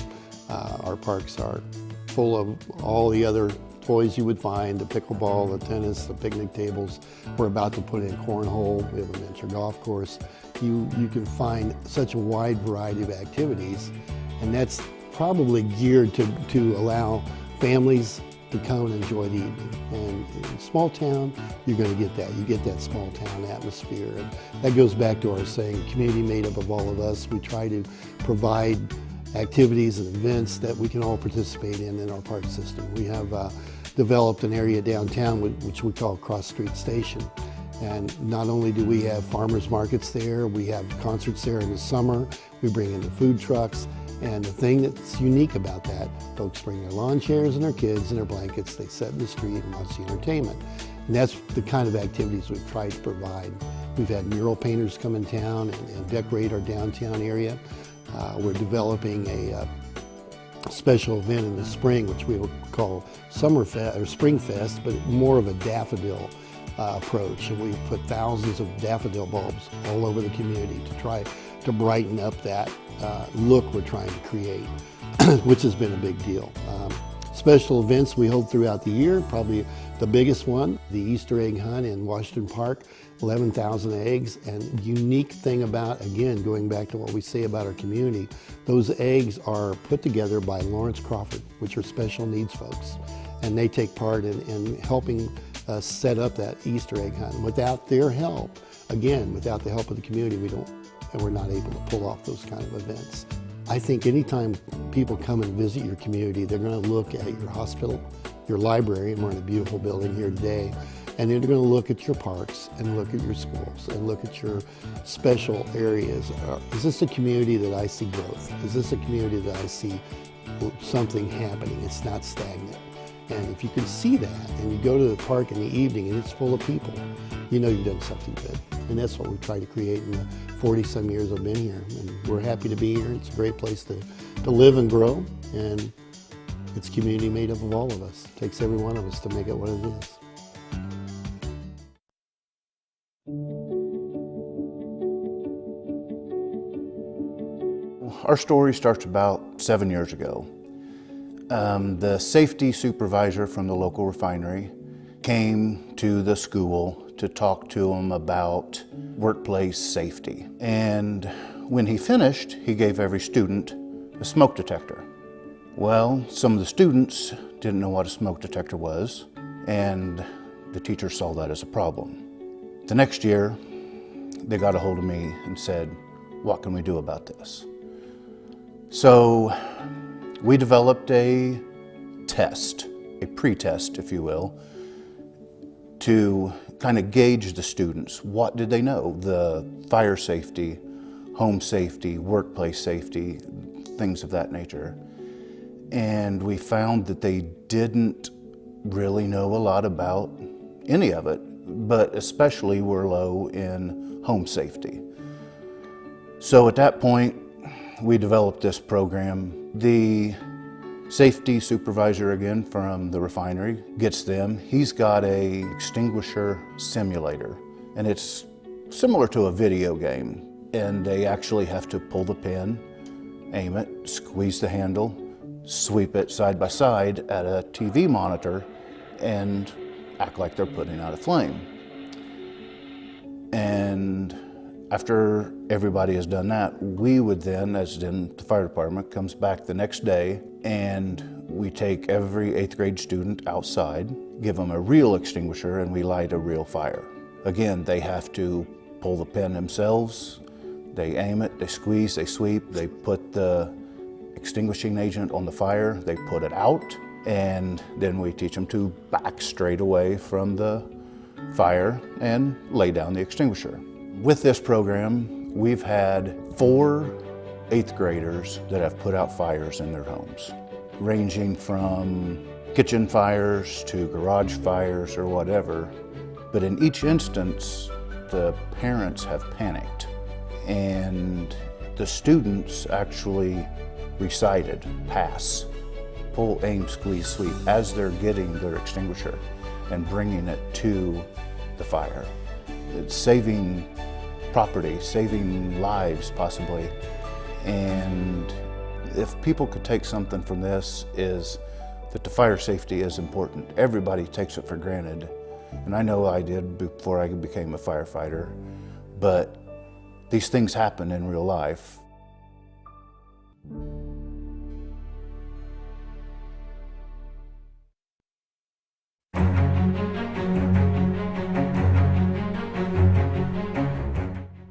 S22: Our parks are full of all the other toys you would find, the pickleball, the tennis, the picnic tables. We're about to put in cornhole. We have a miniature golf course. You can find such a wide variety of activities, and that's probably geared to allow families to come and enjoy the evening. And in small town, you're going to get that. You get that small town atmosphere. And that goes back to our saying, community made up of all of us. We try to provide activities and events that we can all participate in our park system. We have developed an area downtown which we call Cross Street Station. And not only do we have farmers markets there, we have concerts there in the summer. We bring in the food trucks. And the thing that's unique about that, folks bring their lawn chairs and their kids and their blankets, they sit in the street and watch the entertainment. And that's the kind of activities we've tried to provide. We've had mural painters come in town and decorate our downtown area. We're developing a special event in the spring, which we will call Summer Fest or Spring Fest, but more of a daffodil approach. And we've put thousands of daffodil bulbs all over the community to try to brighten up that look we're trying to create, which has been a big deal. Special events we hold throughout the year, probably the biggest one, the Easter egg hunt in Washington Park, 11,000 eggs. And unique thing about, again, going back to what we say about our community, those eggs are put together by Lawrence Crawford, which are special needs folks. And they take part in helping us set up that Easter egg hunt. Without their help, again, without the help of the community, we're not able to pull off those kind of events. I think anytime people come and visit your community, they're going to look at your hospital, your library, and we're in a beautiful building here today, and they're going to look at your parks and look at your schools and look at your special areas. Is this a community that I see growth? Is this a community that I see something happening? It's not stagnant. And if you can see that and you go to the park in the evening and it's full of people, you know you've done something good. And that's what we try to create in the 40-some years I've been here. And we're happy to be here. It's a great place to live and grow. And it's a community made up of all of us. It takes every one of us to make it what it is.
S7: Our story starts about 7 years ago. The safety supervisor from the local refinery came to the school to talk to them about workplace safety. And when he finished, he gave every student a smoke detector. Well, some of the students didn't know what a smoke detector was, and the teacher saw that as a problem. The next year, they got a hold of me and said, "What can we do about this?" So we developed a test, a pre-test, if you will, to kind of gauge the students. What did they know? The fire safety, home safety, workplace safety, things of that nature. And we found that they didn't really know a lot about any of it, but especially we're low in home safety. So at that point, we developed this program. The safety supervisor, again, from the refinery gets them. He's got a extinguisher simulator, and it's similar to a video game. And they actually have to pull the pin, aim it, squeeze the handle, sweep it side by side at a TV monitor, and act like they're putting out a flame. And after everybody has done that, we would then, as in the fire department, comes back the next day, and we take every 8th grade student outside, give them a real extinguisher, and we light a real fire. Again, they have to pull the pin themselves, they aim it, they squeeze, they sweep, they put the extinguishing agent on the fire, they put it out, and then we teach them to back straight away from the fire and lay down the extinguisher. With this program, we've had 4 8th graders that have put out fires in their homes, ranging from kitchen fires to garage fires or whatever. But in each instance, the parents have panicked, and the students actually recited pass, pull, aim, squeeze, sweep as they're getting their extinguisher and bringing it to the fire. It's saving property, saving lives possibly. And if people could take something from this, is that the fire safety is important. Everybody takes it for granted. And I know I did before I became a firefighter, but these things happen in real life.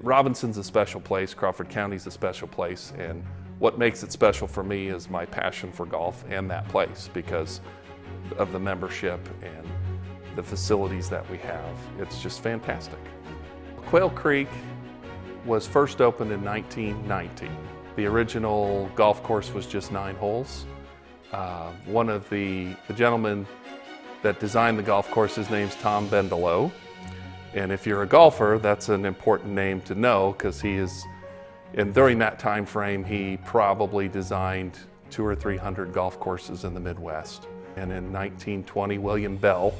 S8: Robinson's a special place, Crawford County's a special place, and what makes it special for me is my passion for golf and that place because of the membership and the facilities that we have. It's just fantastic. Quail Creek was first opened in 1990. The original golf course was just 9 holes. One of the gentlemen that designed the golf course, his name's Tom Bendelow. And if you're a golfer, that's an important name to know because and during that time frame, he probably designed 200 or 300 golf courses in the Midwest. And in 1920, William Bell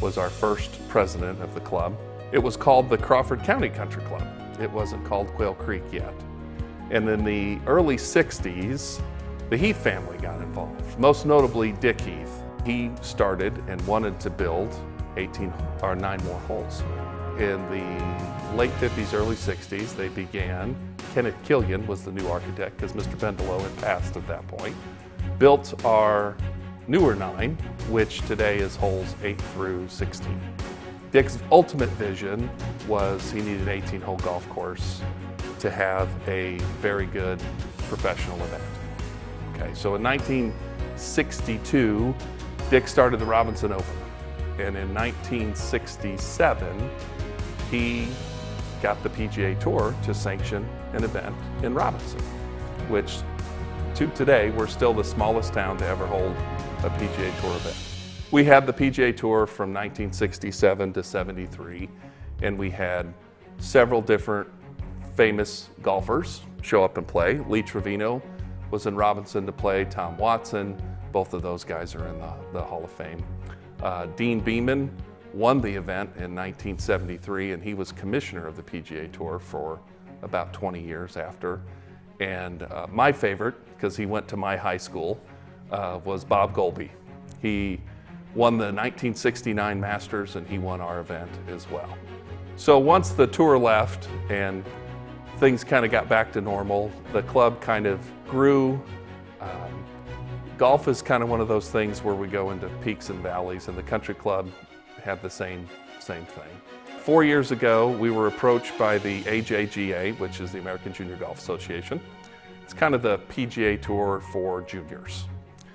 S8: was our first president of the club. It was called the Crawford County Country Club. It wasn't called Quail Creek yet. And in the early 60s, the Heath family got involved, most notably Dick Heath. He started and wanted to build 9 more holes. In the late 50s, early 60s, they began. Kenneth Killian was the new architect because Mr. Bendelow had passed at that point. Built our newer 9, which today is holes 8 through 16. Dick's ultimate vision was he needed an 18-hole golf course to have a very good professional event. Okay, so in 1962, Dick started the Robinson Open. And in 1967, he got the PGA Tour to sanction an event in Robinson, which to today, we're still the smallest town to ever hold a PGA Tour event. We had the PGA Tour from 1967 to 73, and we had several different famous golfers show up and play. Lee Trevino was in Robinson to play, Tom Watson, both of those guys are in the Hall of Fame. Dean Beeman won the event in 1973, and he was commissioner of the PGA Tour for about 20 years after. And my favorite, because he went to my high school, was Bob Golby. He won the 1969 Masters, and he won our event as well. So once the tour left and things kind of got back to normal, the club kind of grew. Golf is kind of one of those things where we go into peaks and valleys, and the country club had the same thing. 4 years ago, we were approached by the AJGA, which is the American Junior Golf Association. It's kind of the PGA Tour for juniors.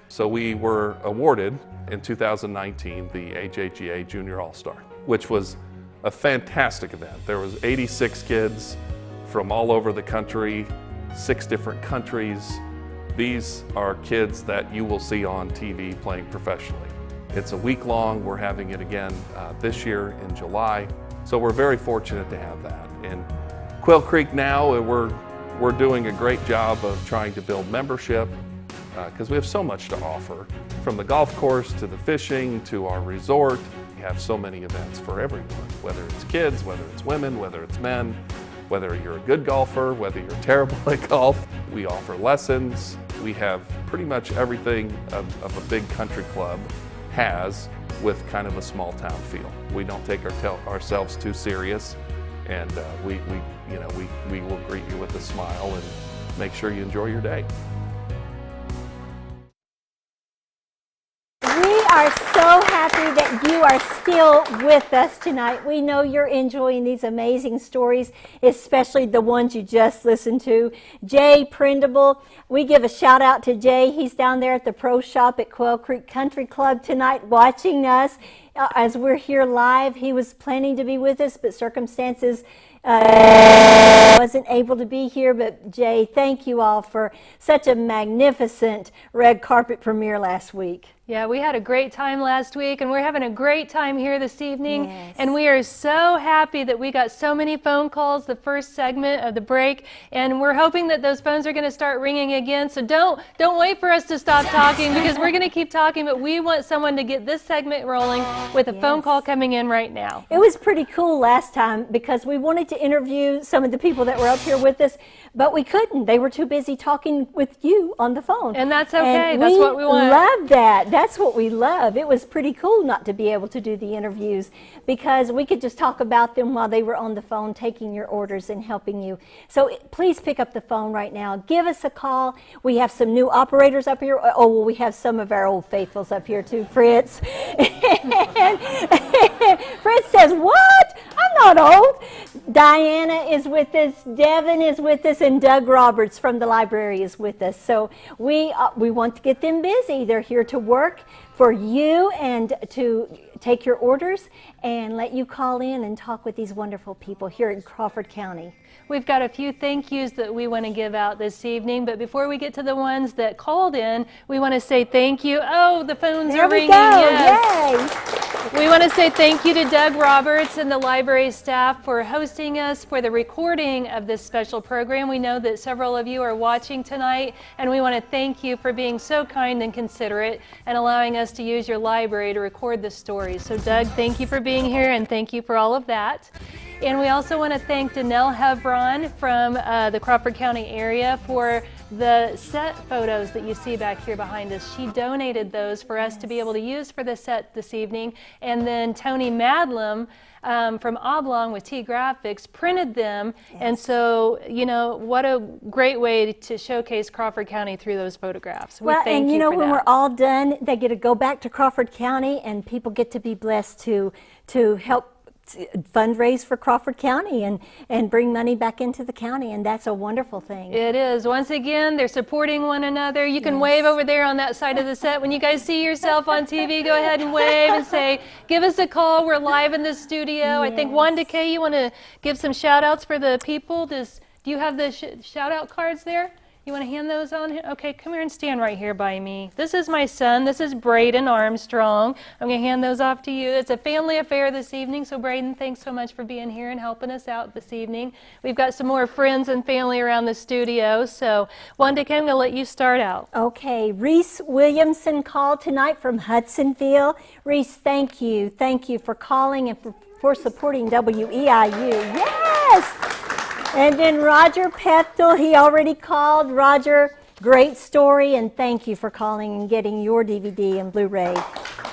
S8: So we were awarded in 2019 the AJGA Junior All-Star, which was a fantastic event. There was 86 kids from all over the country, 6 different countries. These are kids that you will see on TV playing professionally. It's a week long. We're having it again this year in July. So we're very fortunate to have that. In Quail Creek now, we're doing a great job of trying to build membership because we have so much to offer. From the golf course to the fishing to our resort, we have so many events for everyone, whether it's kids, whether it's women, whether it's men, whether you're a good golfer, whether you're terrible at golf. We offer lessons. We have pretty much everything of a big country club has with kind of a small town feel. We don't take ourselves too serious, and we will greet you with a smile and make sure you enjoy your day.
S11: We are so happy that you are still with us tonight. We know you're enjoying these amazing stories, especially the ones you just listened to. Jay Prindable, we give a shout out to Jay. He's down there at the pro shop at Quail Creek Country Club tonight watching us as we're here live. He was planning to be with us, but circumstances wasn't able to be here. But Jay, thank you all for such a magnificent red carpet premiere last week.
S12: Yeah, we had a great time last week, and we're having a great time here this evening. Yes. And we are so happy that we got so many phone calls the first segment of the break, and we're hoping that those phones are going to start ringing again. So don't wait for us to stop talking, because we're going to keep talking, but we want someone to get this segment rolling with a phone call coming in right now.
S11: It was pretty cool last time because we wanted to interview some of the people that were up here with us, but we couldn't. They were too busy talking with you on the phone.
S12: And that's okay. That's what we want.
S11: Love that. That's what we love. It was pretty cool not to be able to do the interviews because we could just talk about them while they were on the phone taking your orders and helping you. So please pick up the phone right now. Give us a call. We have some new operators up here. Oh, well, we have some of our old faithfuls up here too. Fritz. Fritz says, "What? I'm not old." Diana is with us. Devin is with us. And Doug Roberts from the library is with us. So we want to get them busy. They're here to work for you and to take your orders and let you call in and talk with these wonderful people here in Crawford County.
S12: We've got a few thank yous that we want to give out this evening, but before we get to the ones that called in, we want to say thank you. Oh, the phones are ringing. Yes. We want to say thank you to Doug Roberts and the library staff for hosting us for the recording of this special program. We know that several of you are watching tonight, and we want to thank you for being so kind and considerate and allowing us to use your library to record the stories. So Doug, thank you for being here, and thank you for all of that. And we also want to thank Danelle Hevron from the Crawford County area for the set photos that you see back here behind us. She donated those for us to be able to use for the set this evening. And then Tony Madlam from Oblong with T Graphics printed them. Yes. And so, you know, what a great way to showcase Crawford County through those photographs.
S11: Well, and you know, when we're all done, they get to go back to Crawford County and people get to be blessed to help fundraise for Crawford County and bring money back into the county, and that's a wonderful thing.
S12: It is. Once again, they're supporting one another. You can wave over there on that side of the set. When you guys see yourself on TV, go ahead and wave and say, give us a call. We're live in the studio. Yes. I think Wanda Kay, you want to give some shout outs for the people? Do you have the shout out cards there? You want to hand those on? Okay, come here and stand right here by me. This is my son. This is Braden Armstrong. I'm going to hand those off to you. It's a family affair this evening, so Braden, thanks so much for being here and helping us out this evening. We've got some more friends and family around the studio, so Wanda, I'm going to let you start out.
S11: Okay, Reese Williamson called tonight from Hudsonville. Reese, thank you. Thank you for calling and for supporting WEIU. Yes! And then Roger Pethel, he already called. Roger, great story, and thank you for calling and getting your DVD and Blu-ray.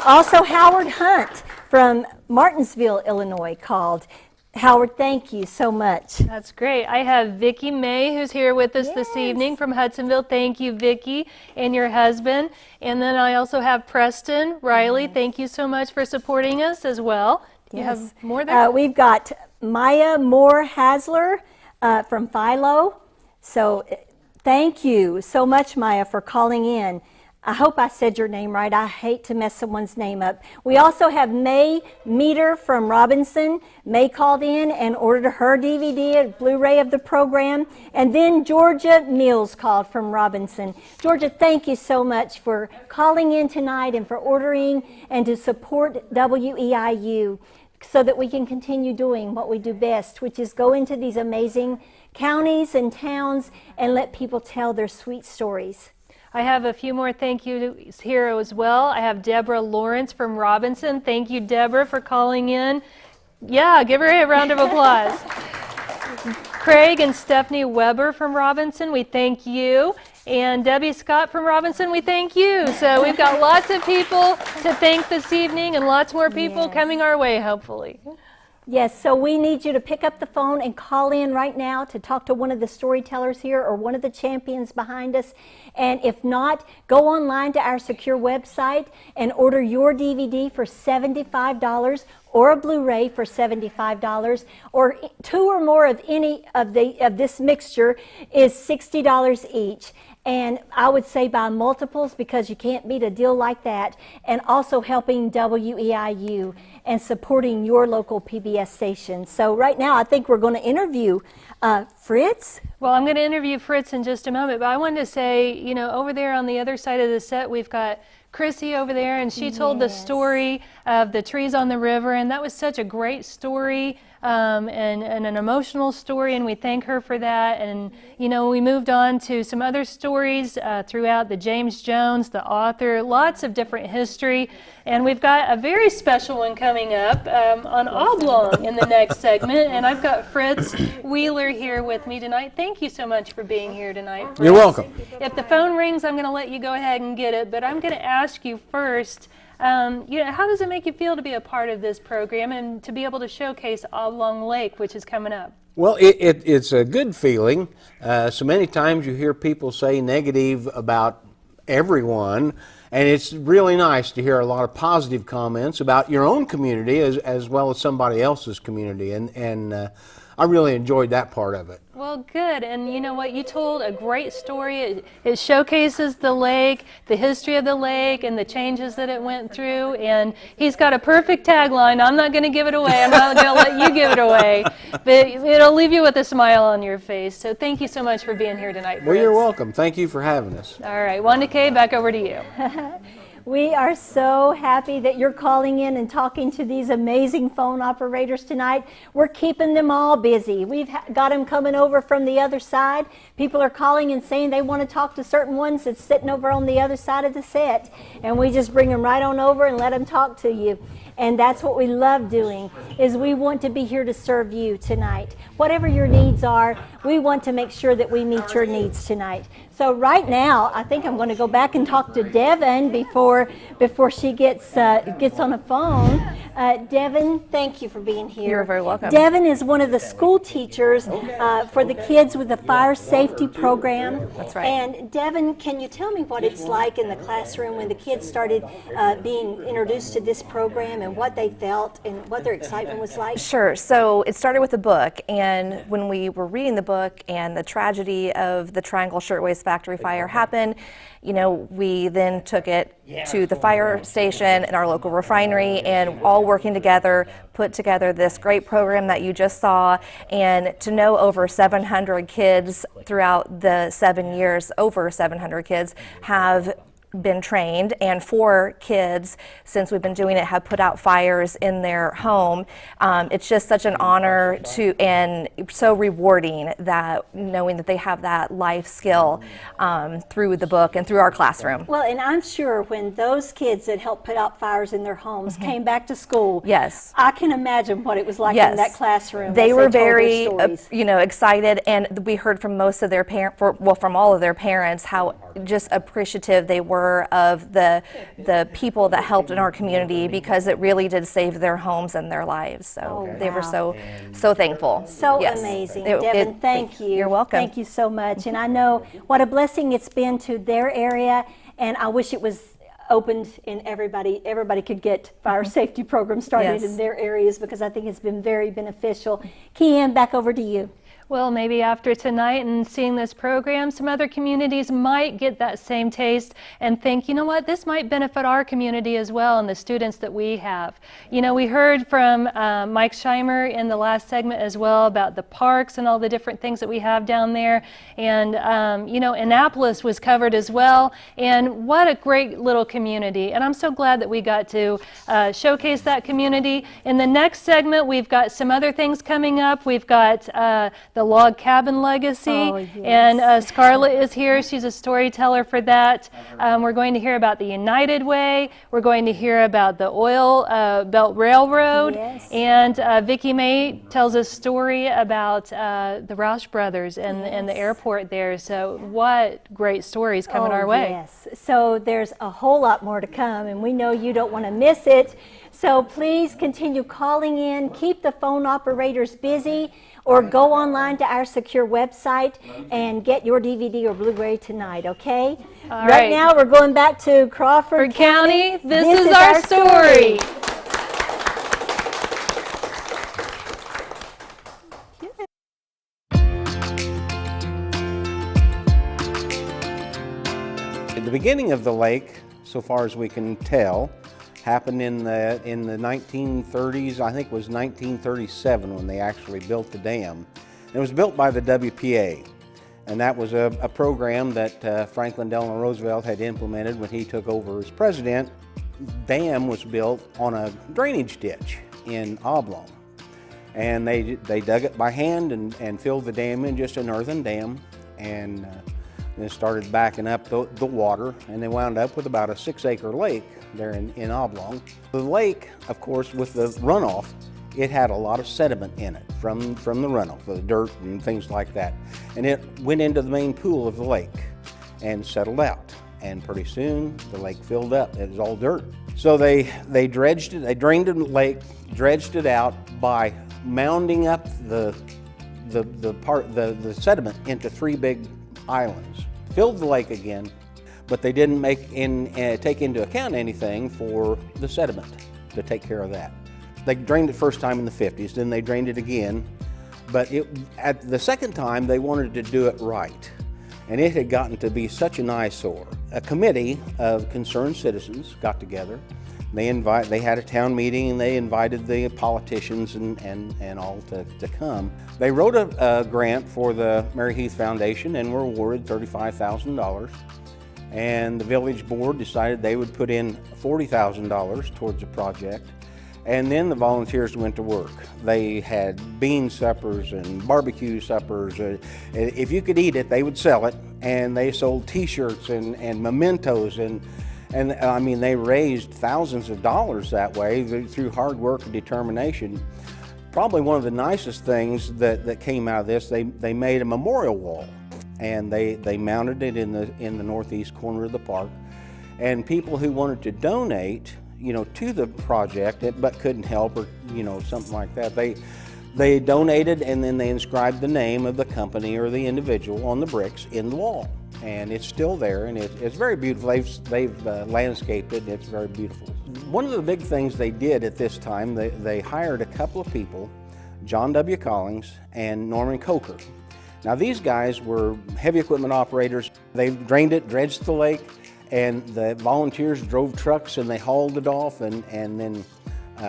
S11: Also, Howard Hunt from Martinsville, Illinois called. Howard, thank you so much.
S12: That's great. I have Vicki May, who's here with us this evening from Hudsonville. Thank you, Vicki, and your husband. And then I also have Preston Riley. Thank you so much for supporting us as well. Do you have more there?
S11: We've got Maya Moore-Hasler from Philo. So thank you so much, Maya, for calling in. I hope I said your name right. I hate to mess someone's name up. We also have May Meter from Robinson. May called in and ordered her DVD, a Blu-ray of the program. And then Georgia Mills called from Robinson. Georgia, thank you so much for calling in tonight and for ordering and to support WEIU so that we can continue doing what we do best, which is go into these amazing counties and towns and let people tell their sweet stories.
S12: I have a few more thank yous here as well. I have Deborah Lawrence from Robinson. Thank you, Deborah, for calling in. Yeah, give her a round of applause. Craig and Stephanie Weber from Robinson, we thank you. And Debbie Scott from Robinson, we thank you. So we've got lots of people to thank this evening and lots more people coming our way, hopefully.
S11: Yes, so we need you to pick up the phone and call in right now to talk to one of the storytellers here or one of the champions behind us. And if not, go online to our secure website and order your DVD for $75 or a Blu-ray for $75, or 2 or more of any of this mixture is $60 each. And I would say buy multiples because you can't beat a deal like that. And also helping WEIU and supporting your local PBS station. So right now I think we're going to interview Fritz.
S12: Well, I'm going to interview Fritz in just a moment, but I wanted to say, you know, over there on the other side of the set, we've got Chrissy over there, and she told the story of the trees on the river, and that was such a great story and an emotional story, and we thank her for that. And you know, we moved on to some other stories throughout the James Jones, the author, lots of different history, and we've got a very special one coming up on Oblong in the next segment, and I've got Fritz Wheeler here with me tonight. Thank you so much for being here tonight, Fritz.
S9: You're welcome.
S12: If the phone rings, I'm going to let you go ahead and get it, but I'm going to ask you first, you know, how does it make you feel to be a part of this program and to be able to showcase Oblong Lake, which is coming up?
S9: Well, it's a good feeling. So many times you hear people say negative about everyone, and it's really nice to hear a lot of positive comments about your own community as well as somebody else's community, and I really enjoyed that part of it.
S12: Well, good. And you know what? You told a great story. It showcases the lake, the history of the lake, and the changes that it went through. And he's got a perfect tagline. I'm not going to give it away. I'm not going to let you give it away. But it'll leave you with a smile on your face. So thank you so much for being here tonight, Fritz.
S9: Well, you're welcome. Thank you for having us.
S12: All right. Wanda Kay, back over to you.
S11: We are so happy that you're calling in and talking to these amazing phone operators tonight. We're keeping them all busy. We've got them coming over from the other side. People are calling and saying they want to talk to certain ones that's sitting over on the other side of the set. And we just bring them right on over and let them talk to you. And that's what we love doing, is we want to be here to serve you tonight. Whatever your needs are, we want to make sure that we meet your needs tonight. So right now, I think I'm going to go back and talk to Devin before she gets on the phone. Devin, thank you for being here.
S10: You're very welcome.
S11: Devin is one of the school teachers for the kids with the fire safety program.
S10: That's right.
S11: And Devin, can you tell me what it's like in the classroom when the kids started being introduced to this program and what they felt and what their excitement was like?
S10: Sure. So it started with a book, and when we were reading the book and the tragedy of the Triangle Shirtwaist Factory fire happened, you know, we then took it to the fire station and our local refinery, and all working together put together this great program that you just saw. And to know over 700 kids throughout the 7 years, over 700 kids have been trained, and 4 kids, since we've been doing it, have put out fires in their home. It's just such an honor and so rewarding that knowing that they have that life skill through the book and through our classroom.
S11: Well, and I'm sure when those kids that helped put out fires in their homes came back to school,
S10: yes,
S11: I can imagine what it was like in that classroom.
S10: They were very, excited, and we heard from most of their parents, from all of their parents, how just appreciative they were of the people that helped in our community, because it really did save their homes and their lives. So they were so thankful.
S11: So amazing. Devin, thank you.
S10: You're welcome.
S11: Thank you so much. And I know what a blessing it's been to their area, and I wish it was opened and everybody could get fire safety programs started in their areas, because I think it's been very beneficial. Keanne, back over to you.
S12: Well, maybe after tonight and seeing this program, some other communities might get that same taste and think, you know what, this might benefit our community as well and the students that we have. You know, we heard from Mike Scheimer in the last segment as well about the parks and all the different things that we have down there. And, you know, Annapolis was covered as well. And what a great little community. And I'm so glad that we got to showcase that community. In the next segment, we've got some other things coming up. We've got the log cabin legacy, and Scarlett is here. She's a storyteller for that. We're going to hear about the United Way. We're going to hear about the Oil Belt Railroad, and Vicki May tells a story about the Roush brothers and the airport there. So what great stories coming our way.
S11: Yes, so there's a whole lot more to come, and we know you don't want to miss it. So please continue calling in, keep the phone operators busy, or go online to our secure website and get your DVD or Blu-ray tonight, okay? Right now we're going back to Crawford County.
S12: This is our story.
S9: The beginning of the lake, so far as we can tell, happened in the 1930s. I think it was 1937 when they actually built the dam. It was built by the WPA, and that was a program that Franklin Delano Roosevelt had implemented when he took over as president. The dam was built on a drainage ditch in Oblong, and they dug it by hand and filled the dam in, just an earthen dam, and then started backing up the water, and they wound up with about a 6-acre lake there in Oblong. The lake, of course, with the runoff, it had a lot of sediment in it from the runoff, the dirt and things like that. And it went into the main pool of the lake and settled out. And pretty soon, the lake filled up. It was all dirt. So they dredged it, they drained the lake, dredged it out by mounding up the sediment into 3 big islands. Filled the lake again, but they didn't take into account anything for the sediment to take care of that. They drained it first time in the 50s, then they drained it again, but at the second time they wanted to do it right, and it had gotten to be such an eyesore. A committee of concerned citizens got together. They had a town meeting, and they invited the politicians and all to come. They wrote a grant for the Mary Heath Foundation and were awarded $35,000. And the village board decided they would put in $40,000 towards the project. And then the volunteers went to work. They had bean suppers and barbecue suppers. If you could eat it, they would sell it. And they sold t-shirts and mementos, and I mean, they raised thousands of dollars that way through hard work and determination. Probably one of the nicest things that came out of this, they made a memorial wall, and they mounted it in the northeast corner of the park. And people who wanted to donate, you know, to the project but couldn't help, or you know, something like that, they donated, and then they inscribed the name of the company or the individual on the bricks in the wall. And it's still there, and it's very beautiful. They've landscaped it, and it's very beautiful. One of the big things they did at this time, they hired a couple of people, John W. Collins and Norman Coker. Now these guys were heavy equipment operators. They drained it, dredged the lake, and the volunteers drove trucks and they hauled it off and then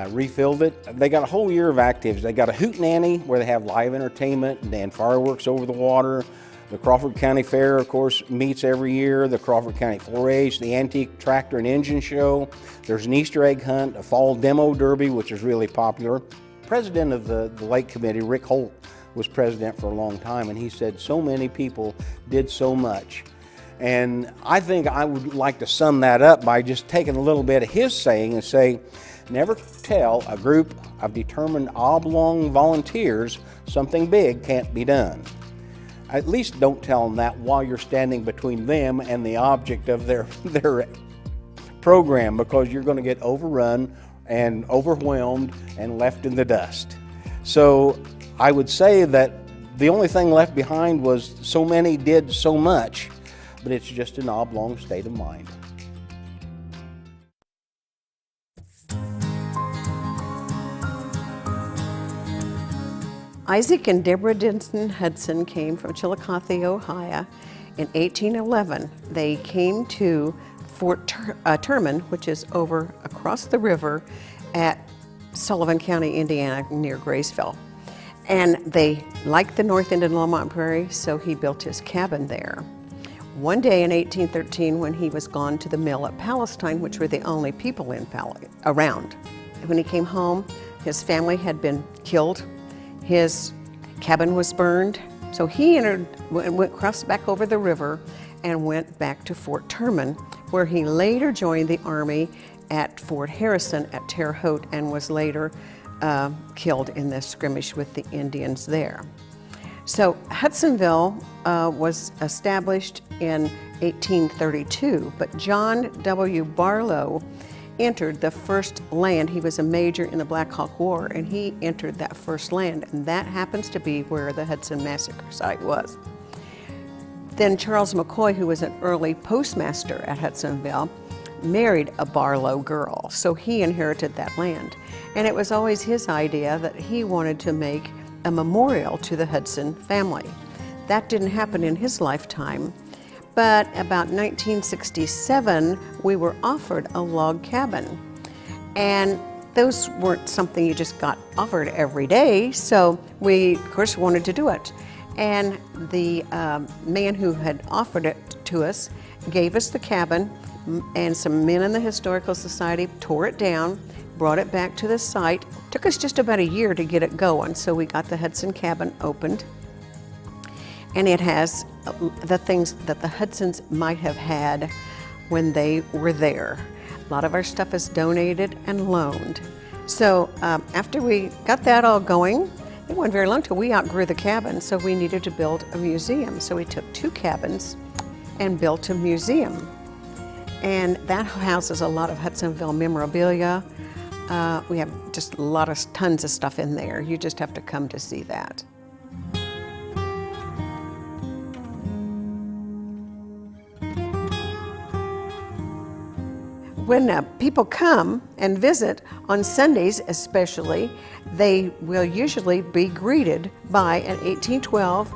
S9: refilled it. They got a whole year of activities. They got a hootenanny where they have live entertainment and fireworks over the water. The Crawford County Fair, of course, meets every year. The Crawford County 4-H, the Antique Tractor and Engine Show. There's an Easter egg hunt, a fall demo derby, which is really popular. President of the Lake Committee, Rick Holt, was president for a long time, and he said so many people did so much. And I think I would like to sum that up by just taking a little bit of his saying and say, never tell a group of determined Oblong volunteers something big can't be done. At least don't tell them that while you're standing between them and the object of their program, because you're going to get overrun and overwhelmed and left in the dust. So I would say that the only thing left behind was so many did so much, but it's just an Oblong state of mind.
S3: Isaac and Deborah Denson Hudson came from Chillicothe, Ohio in 1811. They came to Fort Terman, which is over across the river at Sullivan County, Indiana, near Graysville. And they liked the north end of Lamont Prairie, so he built his cabin there. One day in 1813, when he was gone to the mill at Palestine, which were the only people around, when he came home, his family had been killed. His cabin was burned, so he crossed back over the river and went back to Fort Terman, where he later joined the Army at Fort Harrison at Terre Haute and was later killed in the skirmish with the Indians there. So Hudsonville was established in 1832, but John W. Barlow entered the first land. He was a major in the Black Hawk War, and he entered that first land, and that happens to be where the Hudson Massacre site was. Then Charles McCoy, who was an early postmaster at Hudsonville, married a Barlow girl, so he inherited that land. And it was always his idea that he wanted to make a memorial to the Hudson family. That didn't happen in his lifetime, but about 1967, we were offered a log cabin. And those weren't something you just got offered every day, so we, of course, wanted to do it. And the man who had offered it to us gave us the cabin, and some men in the Historical Society tore it down, brought it back to the site. It took us just about a year to get it going, so we got the Hudson cabin opened. And it has the things that the Hudsons might have had when they were there. A lot of our stuff is donated and loaned. So after we got that all going, it wasn't very long till we outgrew the cabin, so we needed to build a museum. So we took 2 cabins and built a museum. And that houses a lot of Hudsonville memorabilia. We have just tons of stuff in there. You just have to come to see that. When people come and visit on Sundays especially, they will usually be greeted by an 1812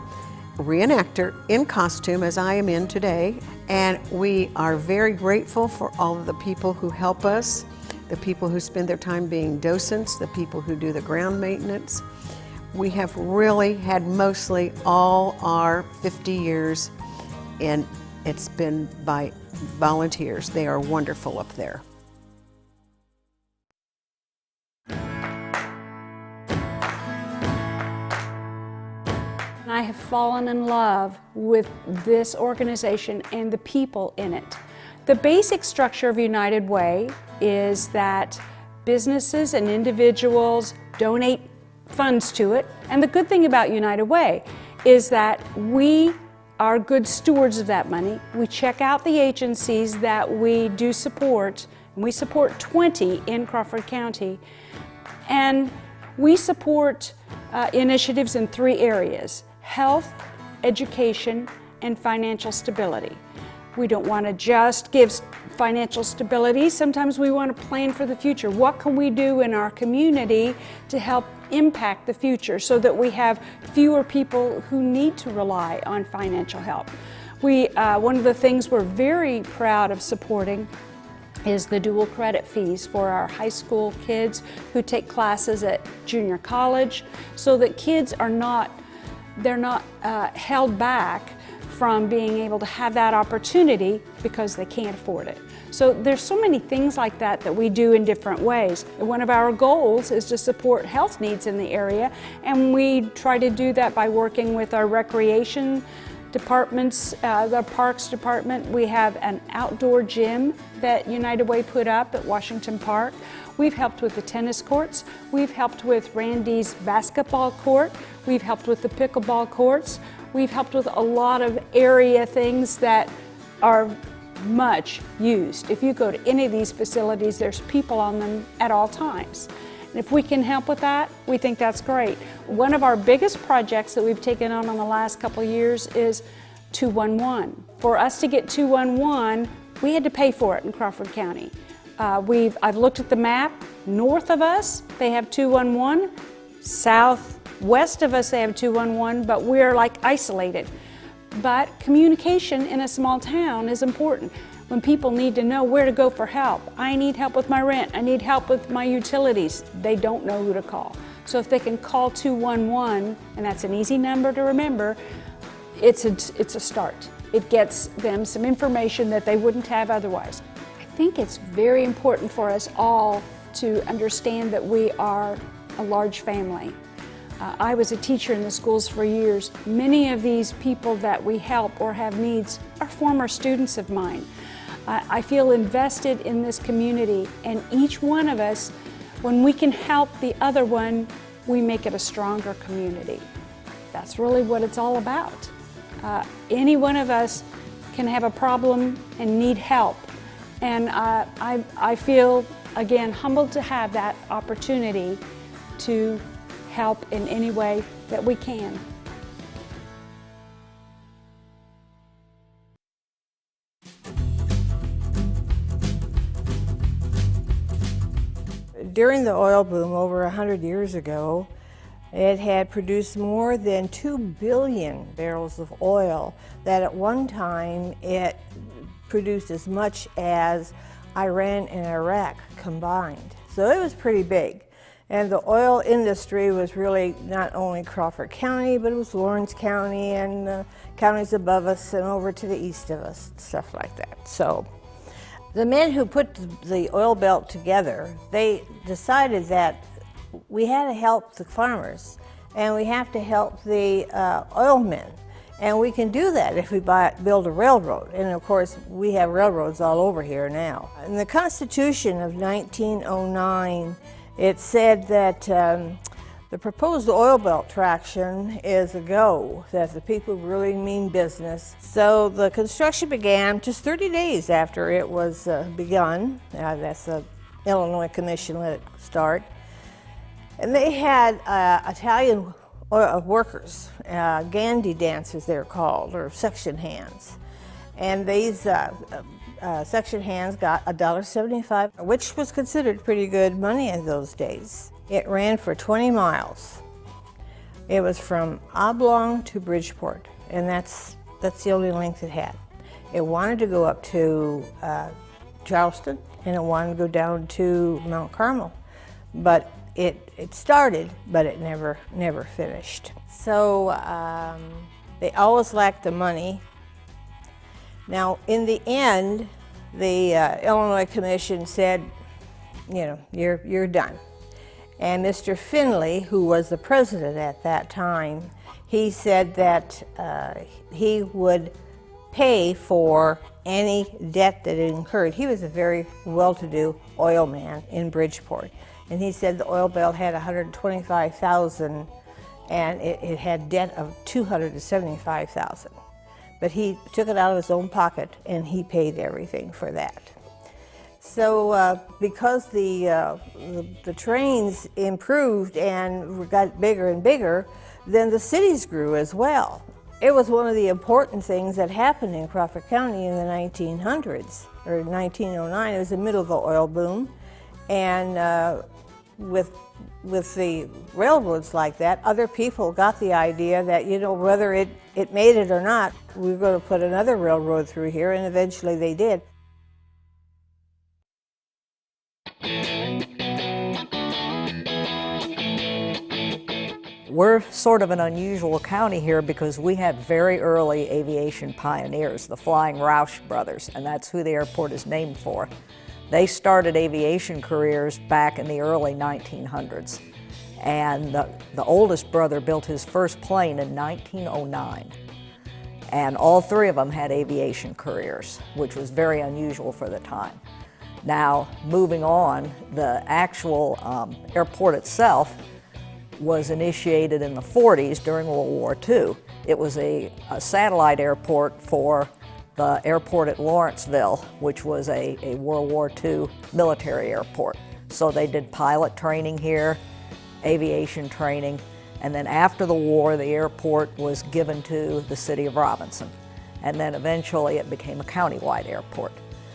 S3: reenactor in costume, as I am in today. And we are very grateful for all of the people who help us, the people who spend their time being docents, the people who do the ground maintenance. We have really had mostly all our 50 years, and it's been by volunteers. They are wonderful up there.
S13: I have fallen in love with this organization and the people in it. The basic structure of United Way is that businesses and individuals donate funds to it. And the good thing about United Way is that we are good stewards of that money. We check out the agencies that we do support, and we support 20 in Crawford County. And we support initiatives in 3 areas: health, education, and financial stability. We don't want to just give financial stability. Sometimes we want to plan for the future. What can we do in our community to help impact the future so that we have fewer people who need to rely on financial help? One of the things we're very proud of supporting is the dual credit fees for our high school kids who take classes at junior college, so that kids are not held back from being able to have that opportunity because they can't afford it. So there's so many things like that that we do in different ways. One of our goals is to support health needs in the area, and we try to do that by working with our recreation departments, the Parks Department. We have an outdoor gym that United Way put up at Washington Park. We've helped with the tennis courts. We've helped with Randy's basketball court. We've helped with the pickleball courts. We've helped with a lot of area things that are much used. If you go to any of these facilities, there's people on them at all times. And if we can help with that, we think that's great. One of our biggest projects that we've taken on the last couple of years is 211. For us to get 211, we had to pay for it in Crawford County. I've looked at the map. North of us, they have 211. South West of us they have 211, but we're like isolated. But communication in a small town is important. When people need to know where to go for help, I need help with my rent, I need help with my utilities, they don't know who to call. So if they can call 211, and that's an easy number to remember, it's a start. It gets them some information that they wouldn't have otherwise. I think it's very important for us all to understand that we are a large family. I was a teacher in the schools for years. Many of these people that we help or have needs are former students of mine. I feel invested in this community, and each one of us, when we can help the other one, we make it a stronger community. That's really what it's all about. Any one of us can have a problem and need help, and I feel, again, humbled to have that opportunity to help in any way that we can.
S15: During the oil boom over 100 years ago, it had produced more than 2 billion barrels of oil, that at one time it produced as much as Iran and Iraq combined. So it was pretty big. And the oil industry was really not only Crawford County, but it was Lawrence County and counties above us and over to the east of us, stuff like that. So the men who put the oil belt together, they decided that we had to help the farmers and we have to help the oil men. And we can do that if we build a railroad. And of course, we have railroads all over here now. In the Constitution of 1909, it said that the proposed oil belt traction is a go, that the people really mean business. So the construction began just 30 days after it was begun. That's the Illinois Commission let it start. And they had Italian workers, Gandhi dancers they're called, or section hands. And these section hands got $1.75, which was considered pretty good money in those days. It ran for 20 miles. It was from Oblong to Bridgeport, and that's the only length it had. It wanted to go up to Charleston, and it wanted to go down to Mount Carmel, but it started, but it never finished. So they always lacked the money. Now, in the end, the Illinois Commission said, you know, you're done. And Mr. Finley, who was the president at that time, he said that he would pay for any debt that it incurred. He was a very well-to-do oil man in Bridgeport. And he said the oil belt had $125,000 and it had debt of $275,000. But he took it out of his own pocket and he paid everything for that. So because the trains improved and got bigger and bigger, then the cities grew as well. It was one of the important things that happened in Crawford County in the 1900s, or 1909. It was the middle of the oil boom. And with the railroads like that, other people got the idea that, you know, whether it made it or not, we were going to put another railroad through here, and eventually they did.
S16: We're sort of an unusual county here because we had very early aviation pioneers, the Flying Roush brothers, and that's who the airport is named for. They started aviation careers back in the early 1900s, and the oldest brother built his first plane in 1909. And all three of them had aviation careers, which was very unusual for the time. Now, moving on, the actual airport itself was initiated in the 40s during World War II. It was a satellite airport for the airport at Lawrenceville, which was a World War II military airport. So they did pilot training here, aviation training, and then after the war, the airport was given to the city of Robinson. And then eventually it became a countywide airport.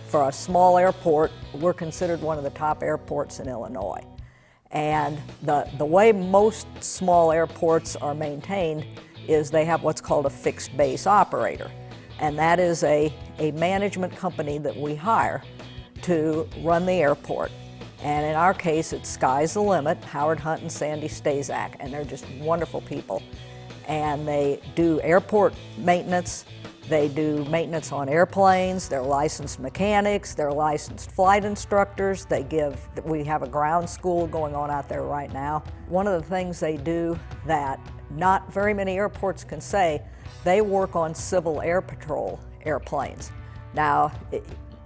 S16: For a small airport, we're considered one of the top airports in Illinois. And the way most small airports are maintained is they have what's called a fixed base operator. And that is a management company that we hire to run the airport. And in our case, it's Sky's the Limit, Howard Hunt and Sandy Stazak, and they're just wonderful people. And they do airport maintenance, they do maintenance on airplanes, they're licensed mechanics, they're licensed flight instructors, we have a ground school going on out there right now. One of the things they do that not very many airports can say, they work on Civil Air Patrol airplanes. Now,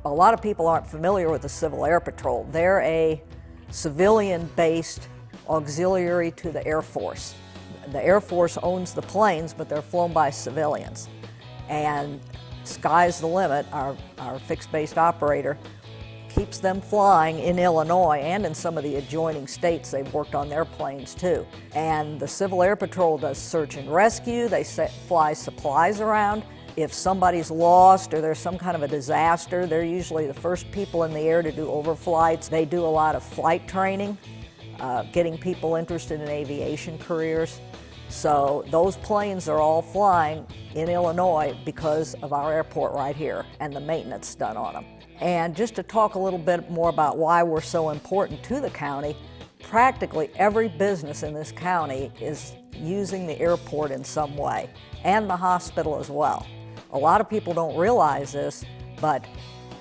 S16: a lot of people aren't familiar with the Civil Air Patrol. They're a civilian-based auxiliary to the Air Force. The Air Force owns the planes, but they're flown by civilians. And Sky's the Limit, our fixed-based operator, keeps them flying in Illinois and in some of the adjoining states. They've worked on their planes too. And the Civil Air Patrol does search and rescue. They fly supplies around. If somebody's lost or there's some kind of a disaster, they're usually the first people in the air to do overflights. They do a lot of flight training, getting people interested in aviation careers. So those planes are all flying in Illinois because of our airport right here and the maintenance done on them. And just to talk a little bit more about why we're so important to the county, practically every business in this county is using the airport in some way, and the hospital as well. A lot of people don't realize this, but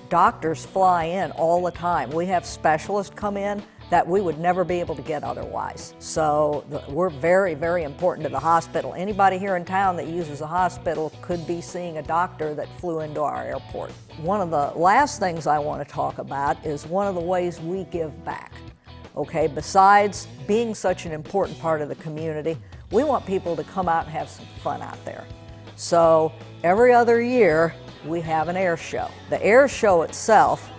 S16: doctors fly in all the time. We have specialists come in that we would never be able to get otherwise. So we're very, very important to the hospital. Anybody here in town that uses a hospital could be seeing a doctor that flew into our airport. One of the last things I want to talk about is one of the ways we give back. Okay, besides being such an important part of the community, we want people to come out and have some fun out there. So every other year, we have an air show. The air show itself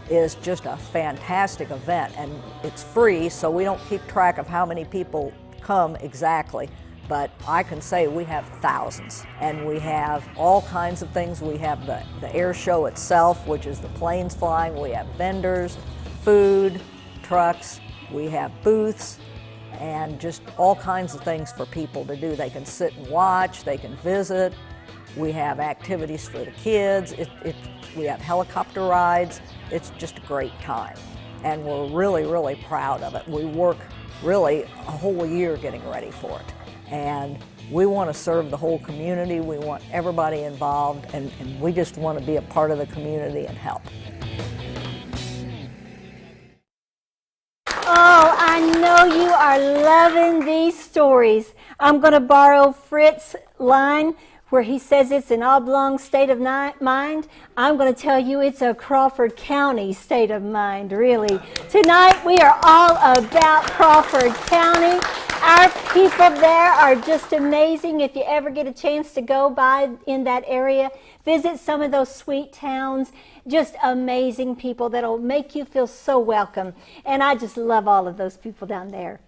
S16: is just a fantastic event, and it's free, so we don't keep track of how many people come exactly, but I can say we have thousands, and we have all kinds of things. We have the air show itself, which is the planes flying. We have vendors, food, trucks, we have booths, and just all kinds of things for people to do. They can sit and watch, they can visit. We have activities for the kids. We have helicopter rides. It's just a great time, and we're really, really proud of it. We work really a whole year getting ready for it, and we want to serve the whole community. We want everybody involved, and we just want to be a part of the community and help.
S11: Oh, I know you are loving these stories. I'm going to borrow Fritz's line where he says it's an Oblong state of mind. I'm going to tell you it's a Crawford County state of mind, really. Tonight we are all about Crawford County. Our people there are just amazing. If you ever get a chance to go by in that area, visit some of those sweet towns. Just amazing people that'll make you feel so welcome. And I just love all of those people down there.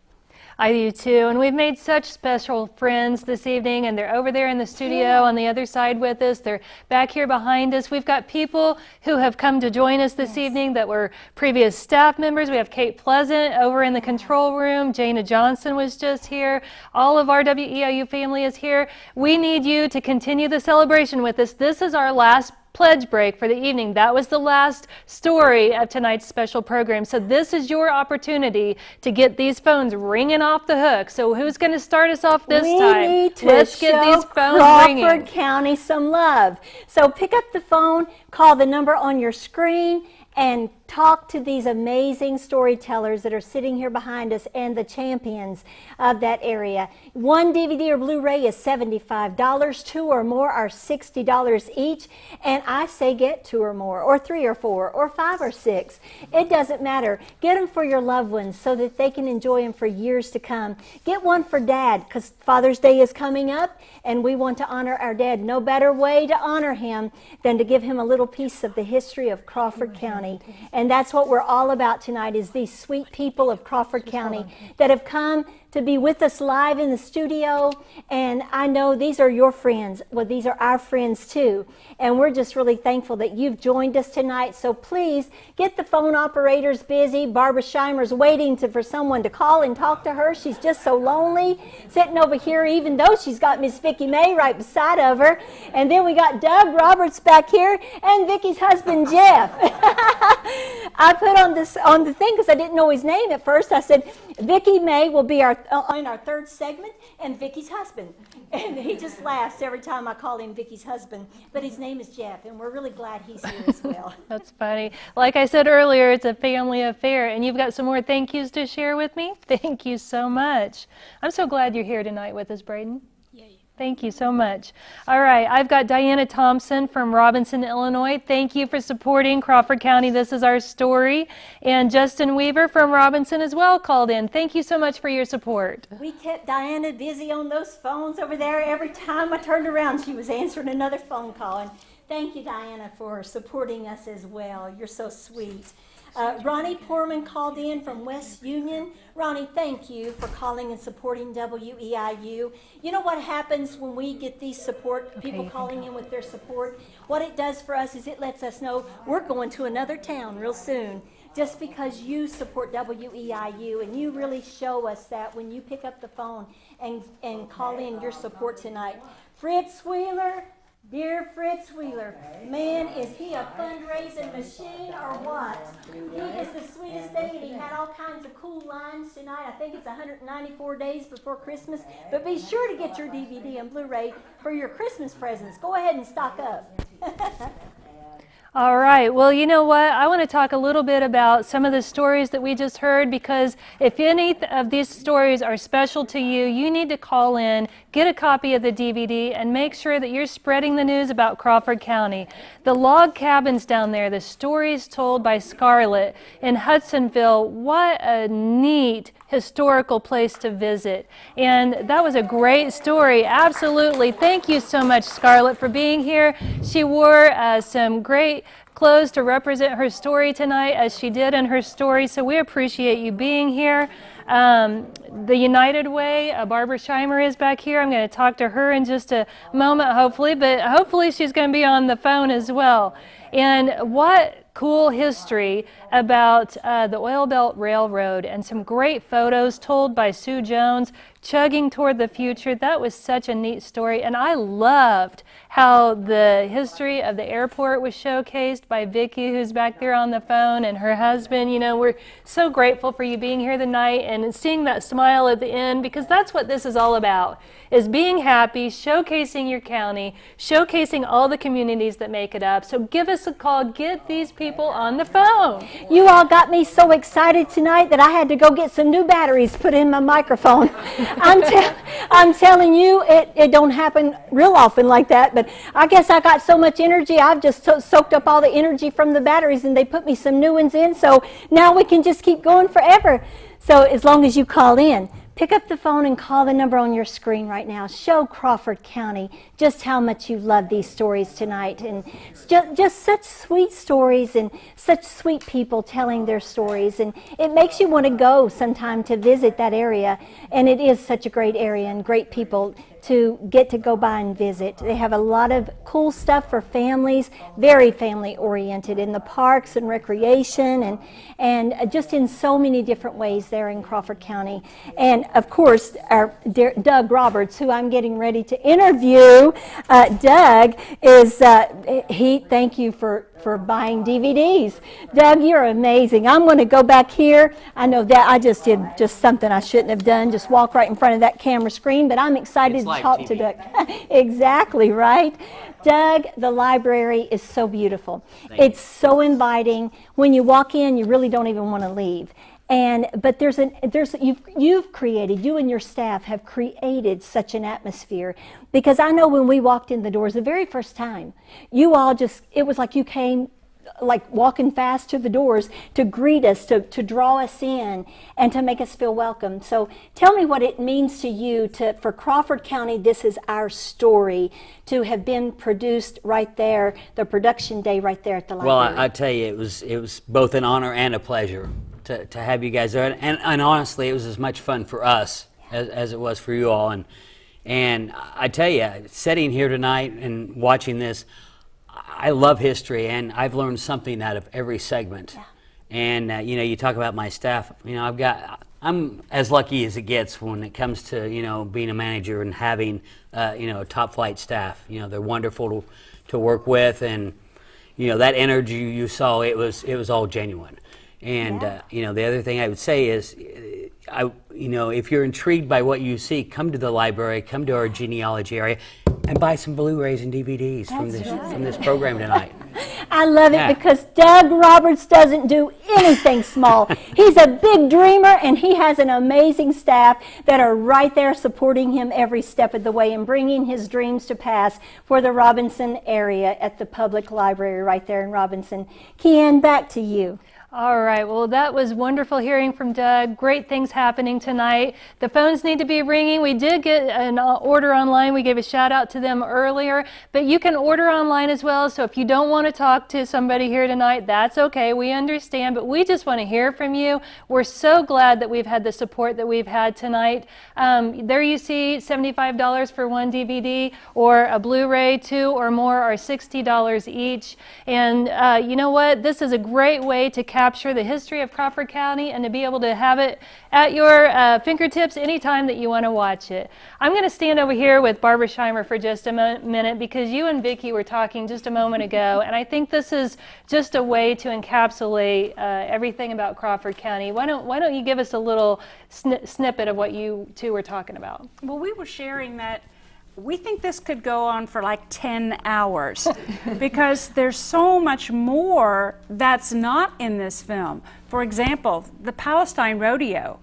S12: I do too, and we've made such special friends this evening, and they're over there in the studio on the other side with us. They're back here behind us. We've got people who have come to join us this evening that were previous staff members. We have Kate Pleasant over in the control room. Jana Johnson was just here. All of our WEIU family is here. We need you to continue the celebration with us. This is our last pledge break for the evening. That was the last story of tonight's special program. So this is your opportunity to get these phones ringing off the hook. So who's going to start us off this time?
S11: We need to
S12: Let's get these phones ringing.
S11: Crawford County some love. So pick up the phone, call the number on your screen, and talk to these amazing storytellers that are sitting here behind us and the champions of that area. One DVD or Blu-ray is $75. 2 or more are $60 each. And I say get 2 or more, or 3 or 4, or 5 or 6. It doesn't matter. Get them for your loved ones so that they can enjoy them for years to come. Get one for Dad, because Father's Day is coming up, and we want to honor our dad. No better way to honor him than to give him a little piece of the history of Crawford County. And that's what we're all about tonight, is these sweet people of Crawford County that have come to be with us live in the studio. And I know these are your friends. Well, these are our friends too. And we're just really thankful that you've joined us tonight. So please get the phone operators busy. Barbara Scheimer's waiting for someone to call and talk to her. She's just so lonely sitting over here, even though she's got Miss Vicki May right beside of her. And then we got Doug Roberts back here and Vicki's husband, Jeff. I put on the thing because I didn't know his name at first. I said, Vicki May will be in our third segment, and Vicki's husband. And he just laughs every time I call him Vicki's husband. But his name is Jeff, and we're really glad he's here as well.
S12: That's funny. Like I said earlier, it's a family affair, and you've got some more thank yous to share with me? Thank you so much. I'm so glad you're here tonight with us, Braden. Thank you so much. All right, I've got Diana Thompson from Robinson, Illinois. Thank you for supporting Crawford County. This is our story. And Justin Weaver from Robinson as well called in. Thank you so much for your support.
S11: We kept Diana busy on those phones over there. Every time I turned around, she was answering another phone call. And thank you, Diana, for supporting us as well. You're so sweet. Ronnie Poorman called in from West Union. Ronnie, thank you for calling and supporting WEIU. You know what happens when we get these people calling in with their support? What it does for us is it lets us know we're going to another town real soon. Just because you support WEIU, and you really show us that when you pick up the phone and call in your support tonight. Fritz Wheeler, dear Fritz Wheeler, man, is he a fundraising machine or what? He is the sweetest thing, and he had all kinds of cool lines tonight. I think it's 194 days before Christmas, but be sure to get your DVD and Blu-ray for your Christmas presents. Go ahead and stock up.
S12: All right, well, you know what? I want to talk a little bit about some of the stories that we just heard, because if any of these stories are special to you, you need to call in, get a copy of the DVD, and make sure that you're spreading the news about Crawford County. The log cabins down there, the stories told by Scarlett in Hudsonville, what a neat historical place to visit. And that was a great story, absolutely. Thank you so much, Scarlett, for being here. She wore some great clothes to represent her story tonight, as she did in her story, so we appreciate you being here. The United Way, Barbara Scheimer is back here. I'm going to talk to her in just a moment, hopefully, but hopefully she's going to be on the phone as well. And what cool history about the Oil Belt Railroad, and some great photos told by Sue Jones chugging toward the future. That was such a neat story, and I loved how the history of the airport was showcased by Vicki, who's back there on the phone, and her husband. You know, we're so grateful for you being here tonight and seeing that smile at the end, because that's what this is all about, is being happy, showcasing your county, showcasing all the communities that make it up. So give us a call, get these people on the phone.
S11: You all got me so excited tonight that I had to go get some new batteries put in my microphone. I'm telling you, it don't happen real often like that, but I guess I got so much energy, I've just soaked up all the energy from the batteries, and they put me some new ones in, so now we can just keep going forever. So as long as you call in, pick up the phone and call the number on your screen right now. Show Crawford County just how much you love these stories tonight. And just such sweet stories and such sweet people telling their stories. And it makes you want to go sometime to visit that area. And it is such a great area and great people to get to go by and visit. They have a lot of cool stuff for families, very family oriented in the parks and recreation and just in so many different ways there in Crawford County. And of course, our Doug Roberts, who I'm getting ready to interview. Doug is, thank you for buying DVDs. Doug, you're amazing. I'm going to go back here. I know that I just did something I shouldn't have done, just walk right in front of that camera screen, but I'm excited to talk to Doug. Exactly, right? Doug, the library is so beautiful. It's so inviting. When you walk in, you really don't even want to leave. But you and your staff have created such an atmosphere, because I know when we walked in the doors the very first time, you all it was like you came like walking fast to the doors to greet us, to draw us in and to make us feel welcome. So tell me what it means to you for Crawford County, This Is Our Story, to have been produced right there, the production day right there at the library.
S14: Well, I tell you, it was both an honor and a pleasure to have you guys there, and honestly, it was as much fun for us as it was for you all. And I tell you, sitting here tonight and watching this, I love history, and I've learned something out of every segment. Yeah. And you know, you talk about my staff. You know, I'm as lucky as it gets when it comes to, you know, being a manager and having you know, top flight staff. You know, they're wonderful to work with, and you know, that energy you saw, it was all genuine. And you know, the other thing I would say is, you know, if you're intrigued by what you see, come to the library, come to our genealogy area, and buy some Blu-rays and DVDs from this program tonight.
S11: I love it because Doug Roberts doesn't do anything small. He's a big dreamer, and he has an amazing staff that are right there supporting him every step of the way and bringing his dreams to pass for the Robinson area at the public library right there in Robinson. Kian, back to you.
S12: All right, well, that was wonderful hearing from Doug. Great things happening tonight. The phones need to be ringing. We did get an order online. We gave a shout out to them earlier, but you can order online as well. So if you don't want to talk to somebody here tonight, that's okay. We understand, but we just want to hear from you. We're so glad that we've had the support that we've had tonight. There you see $75 for one DVD, or a Blu-ray, 2 or more are $60 each. And you know what? This is a great way to capture the history of Crawford County and to be able to have it at your fingertips anytime that you want to watch it. I'm going to stand over here with Barbara Scheimer for just a minute, because you and Vicki were talking just a moment ago, and I think this is just a way to encapsulate everything about Crawford County. Why don't you give us a little snippet of what you two were talking about?
S13: Well, we were sharing that we think this could go on for like 10 hours because there's so much more that's not in this film. For example, the Palestine Rodeo.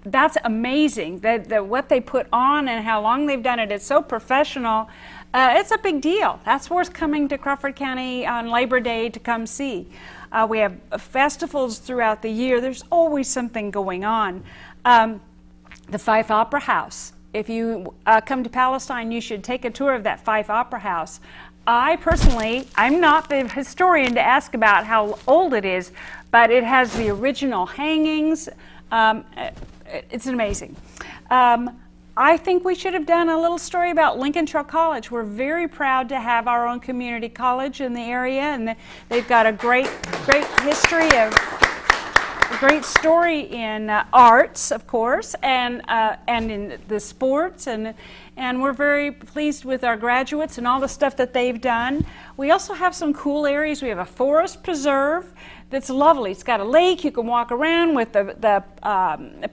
S13: That's amazing, that what they put on and how long they've done it. It's so professional. It's a big deal. That's worth coming to Crawford County on Labor Day to come see. We have festivals throughout the year. There's always something going on. The Fife Opera House. If you come to Palestine, you should take a tour of that Fife Opera House. I personally, I'm not the historian to ask about how old it is, but it has the original hangings. It's amazing. I think we should have done a little story about Lincoln Trail College. We're very proud to have our own community college in the area, and they've got a great history of great story in arts, of course, and in the sports, and we're very pleased with our graduates and all the stuff that they've done. We also have some cool areas. We have a forest preserve that's lovely. It's got a lake. You can walk around with the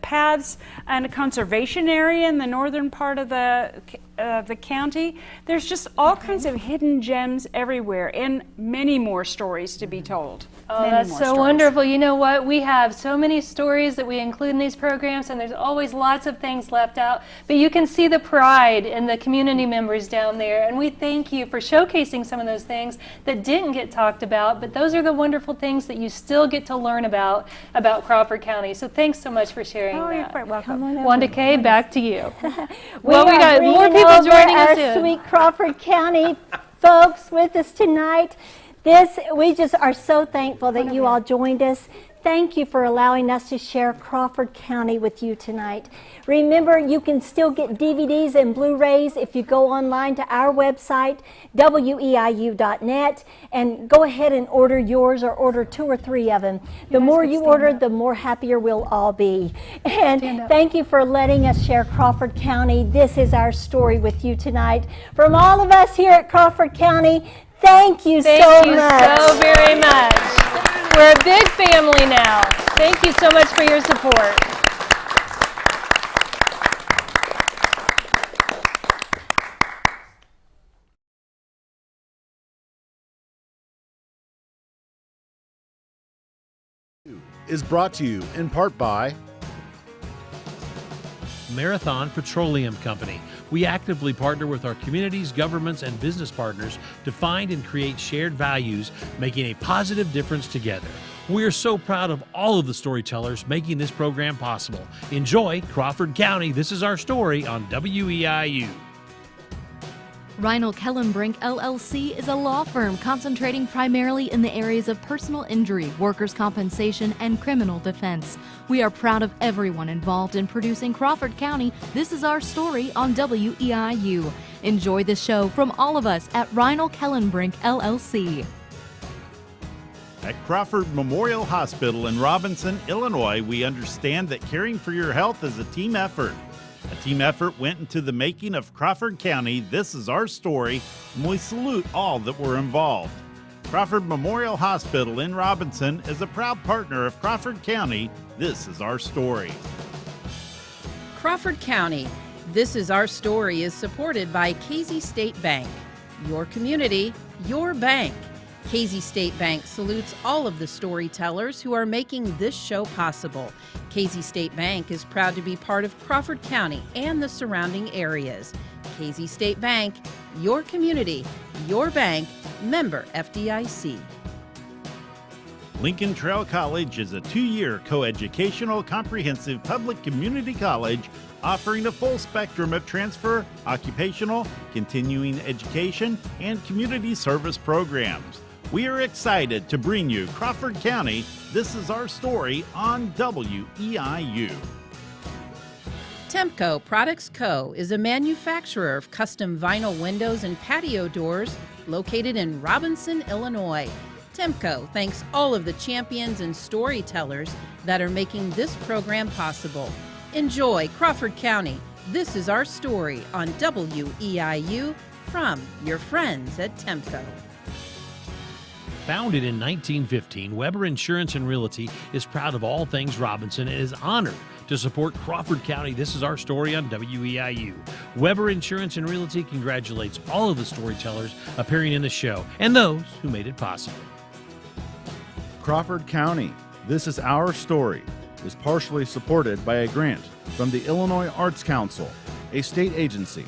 S13: paths, and a conservation area in the northern part of the county. There's just all kinds of hidden gems everywhere, and many more stories to be told.
S12: Oh, that's so wonderful. You know what? We have so many stories that we include in these programs, and there's always lots of things left out. But you can see the pride in the community members down there, and we thank you for showcasing some of those things that didn't get talked about, but those are the wonderful things that you still get to learn about Crawford County. So thanks so much for sharing that.
S13: You're quite welcome.
S12: Wanda Kay, back to you.
S11: Well,
S12: we got more people joining us in.
S11: Our sweet Crawford County folks with us tonight. We just are so thankful that you all joined us. Thank you for allowing us to share Crawford County with you tonight. Remember, you can still get DVDs and Blu-rays if you go online to our website, WEIU.net, and go ahead and order yours, or order 2 or 3 of them. The more you order, the more happier we'll all be. And thank you for letting us share Crawford County. This is our story with you tonight. From all of us here at Crawford County, thank you so much.
S12: Thank you so very much. We're a big family now. Thank you so much for your support.
S1: Is brought to you in part by
S17: Marathon Petroleum Company. We actively partner with our communities, governments, and business partners to find and create shared values, making a positive difference together. We are so proud of all of the storytellers making this program possible. Enjoy Crawford County. This is our story on WEIU.
S18: Reinl Kellenbrink LLC is a law firm concentrating primarily in the areas of personal injury, workers' compensation, and criminal defense. We are proud of everyone involved in producing Crawford County. This is our story on WEIU. Enjoy the show from all of us at Reinl Kellenbrink LLC.
S19: At Crawford Memorial Hospital in Robinson, Illinois, we understand that caring for your health is a team effort. A team effort went into the making of Crawford County. This is our story, and we salute all that were involved. Crawford Memorial Hospital in Robinson is a proud partner of Crawford County. This is our story.
S23: Crawford County, This is Our Story is supported by Casey State Bank. Your community, your bank. Casey State Bank salutes all of the storytellers who are making this show possible. Casey State Bank is proud to be part of Crawford County and the surrounding areas. Casey State Bank, your community, your bank, member FDIC.
S19: Lincoln Trail College is a 2-year coeducational comprehensive public community college offering a full spectrum of transfer, occupational, continuing education, and community service programs. We are excited to bring you Crawford County. This is our story on WEIU.
S23: Temco Products Co. is a manufacturer of custom vinyl windows and patio doors located in Robinson, Illinois. Temco thanks all of the champions and storytellers that are making this program possible. Enjoy Crawford County. This is our story on WEIU from your friends at Temco.
S17: Founded in 1915, Weber Insurance and Realty is proud of all things Robinson and is honored to support Crawford County. This is our story on WEIU. Weber Insurance and Realty congratulates all of the storytellers appearing in the show and those who made it possible.
S1: Crawford County, This is Our Story, is partially supported by a grant from the Illinois Arts Council, a state agency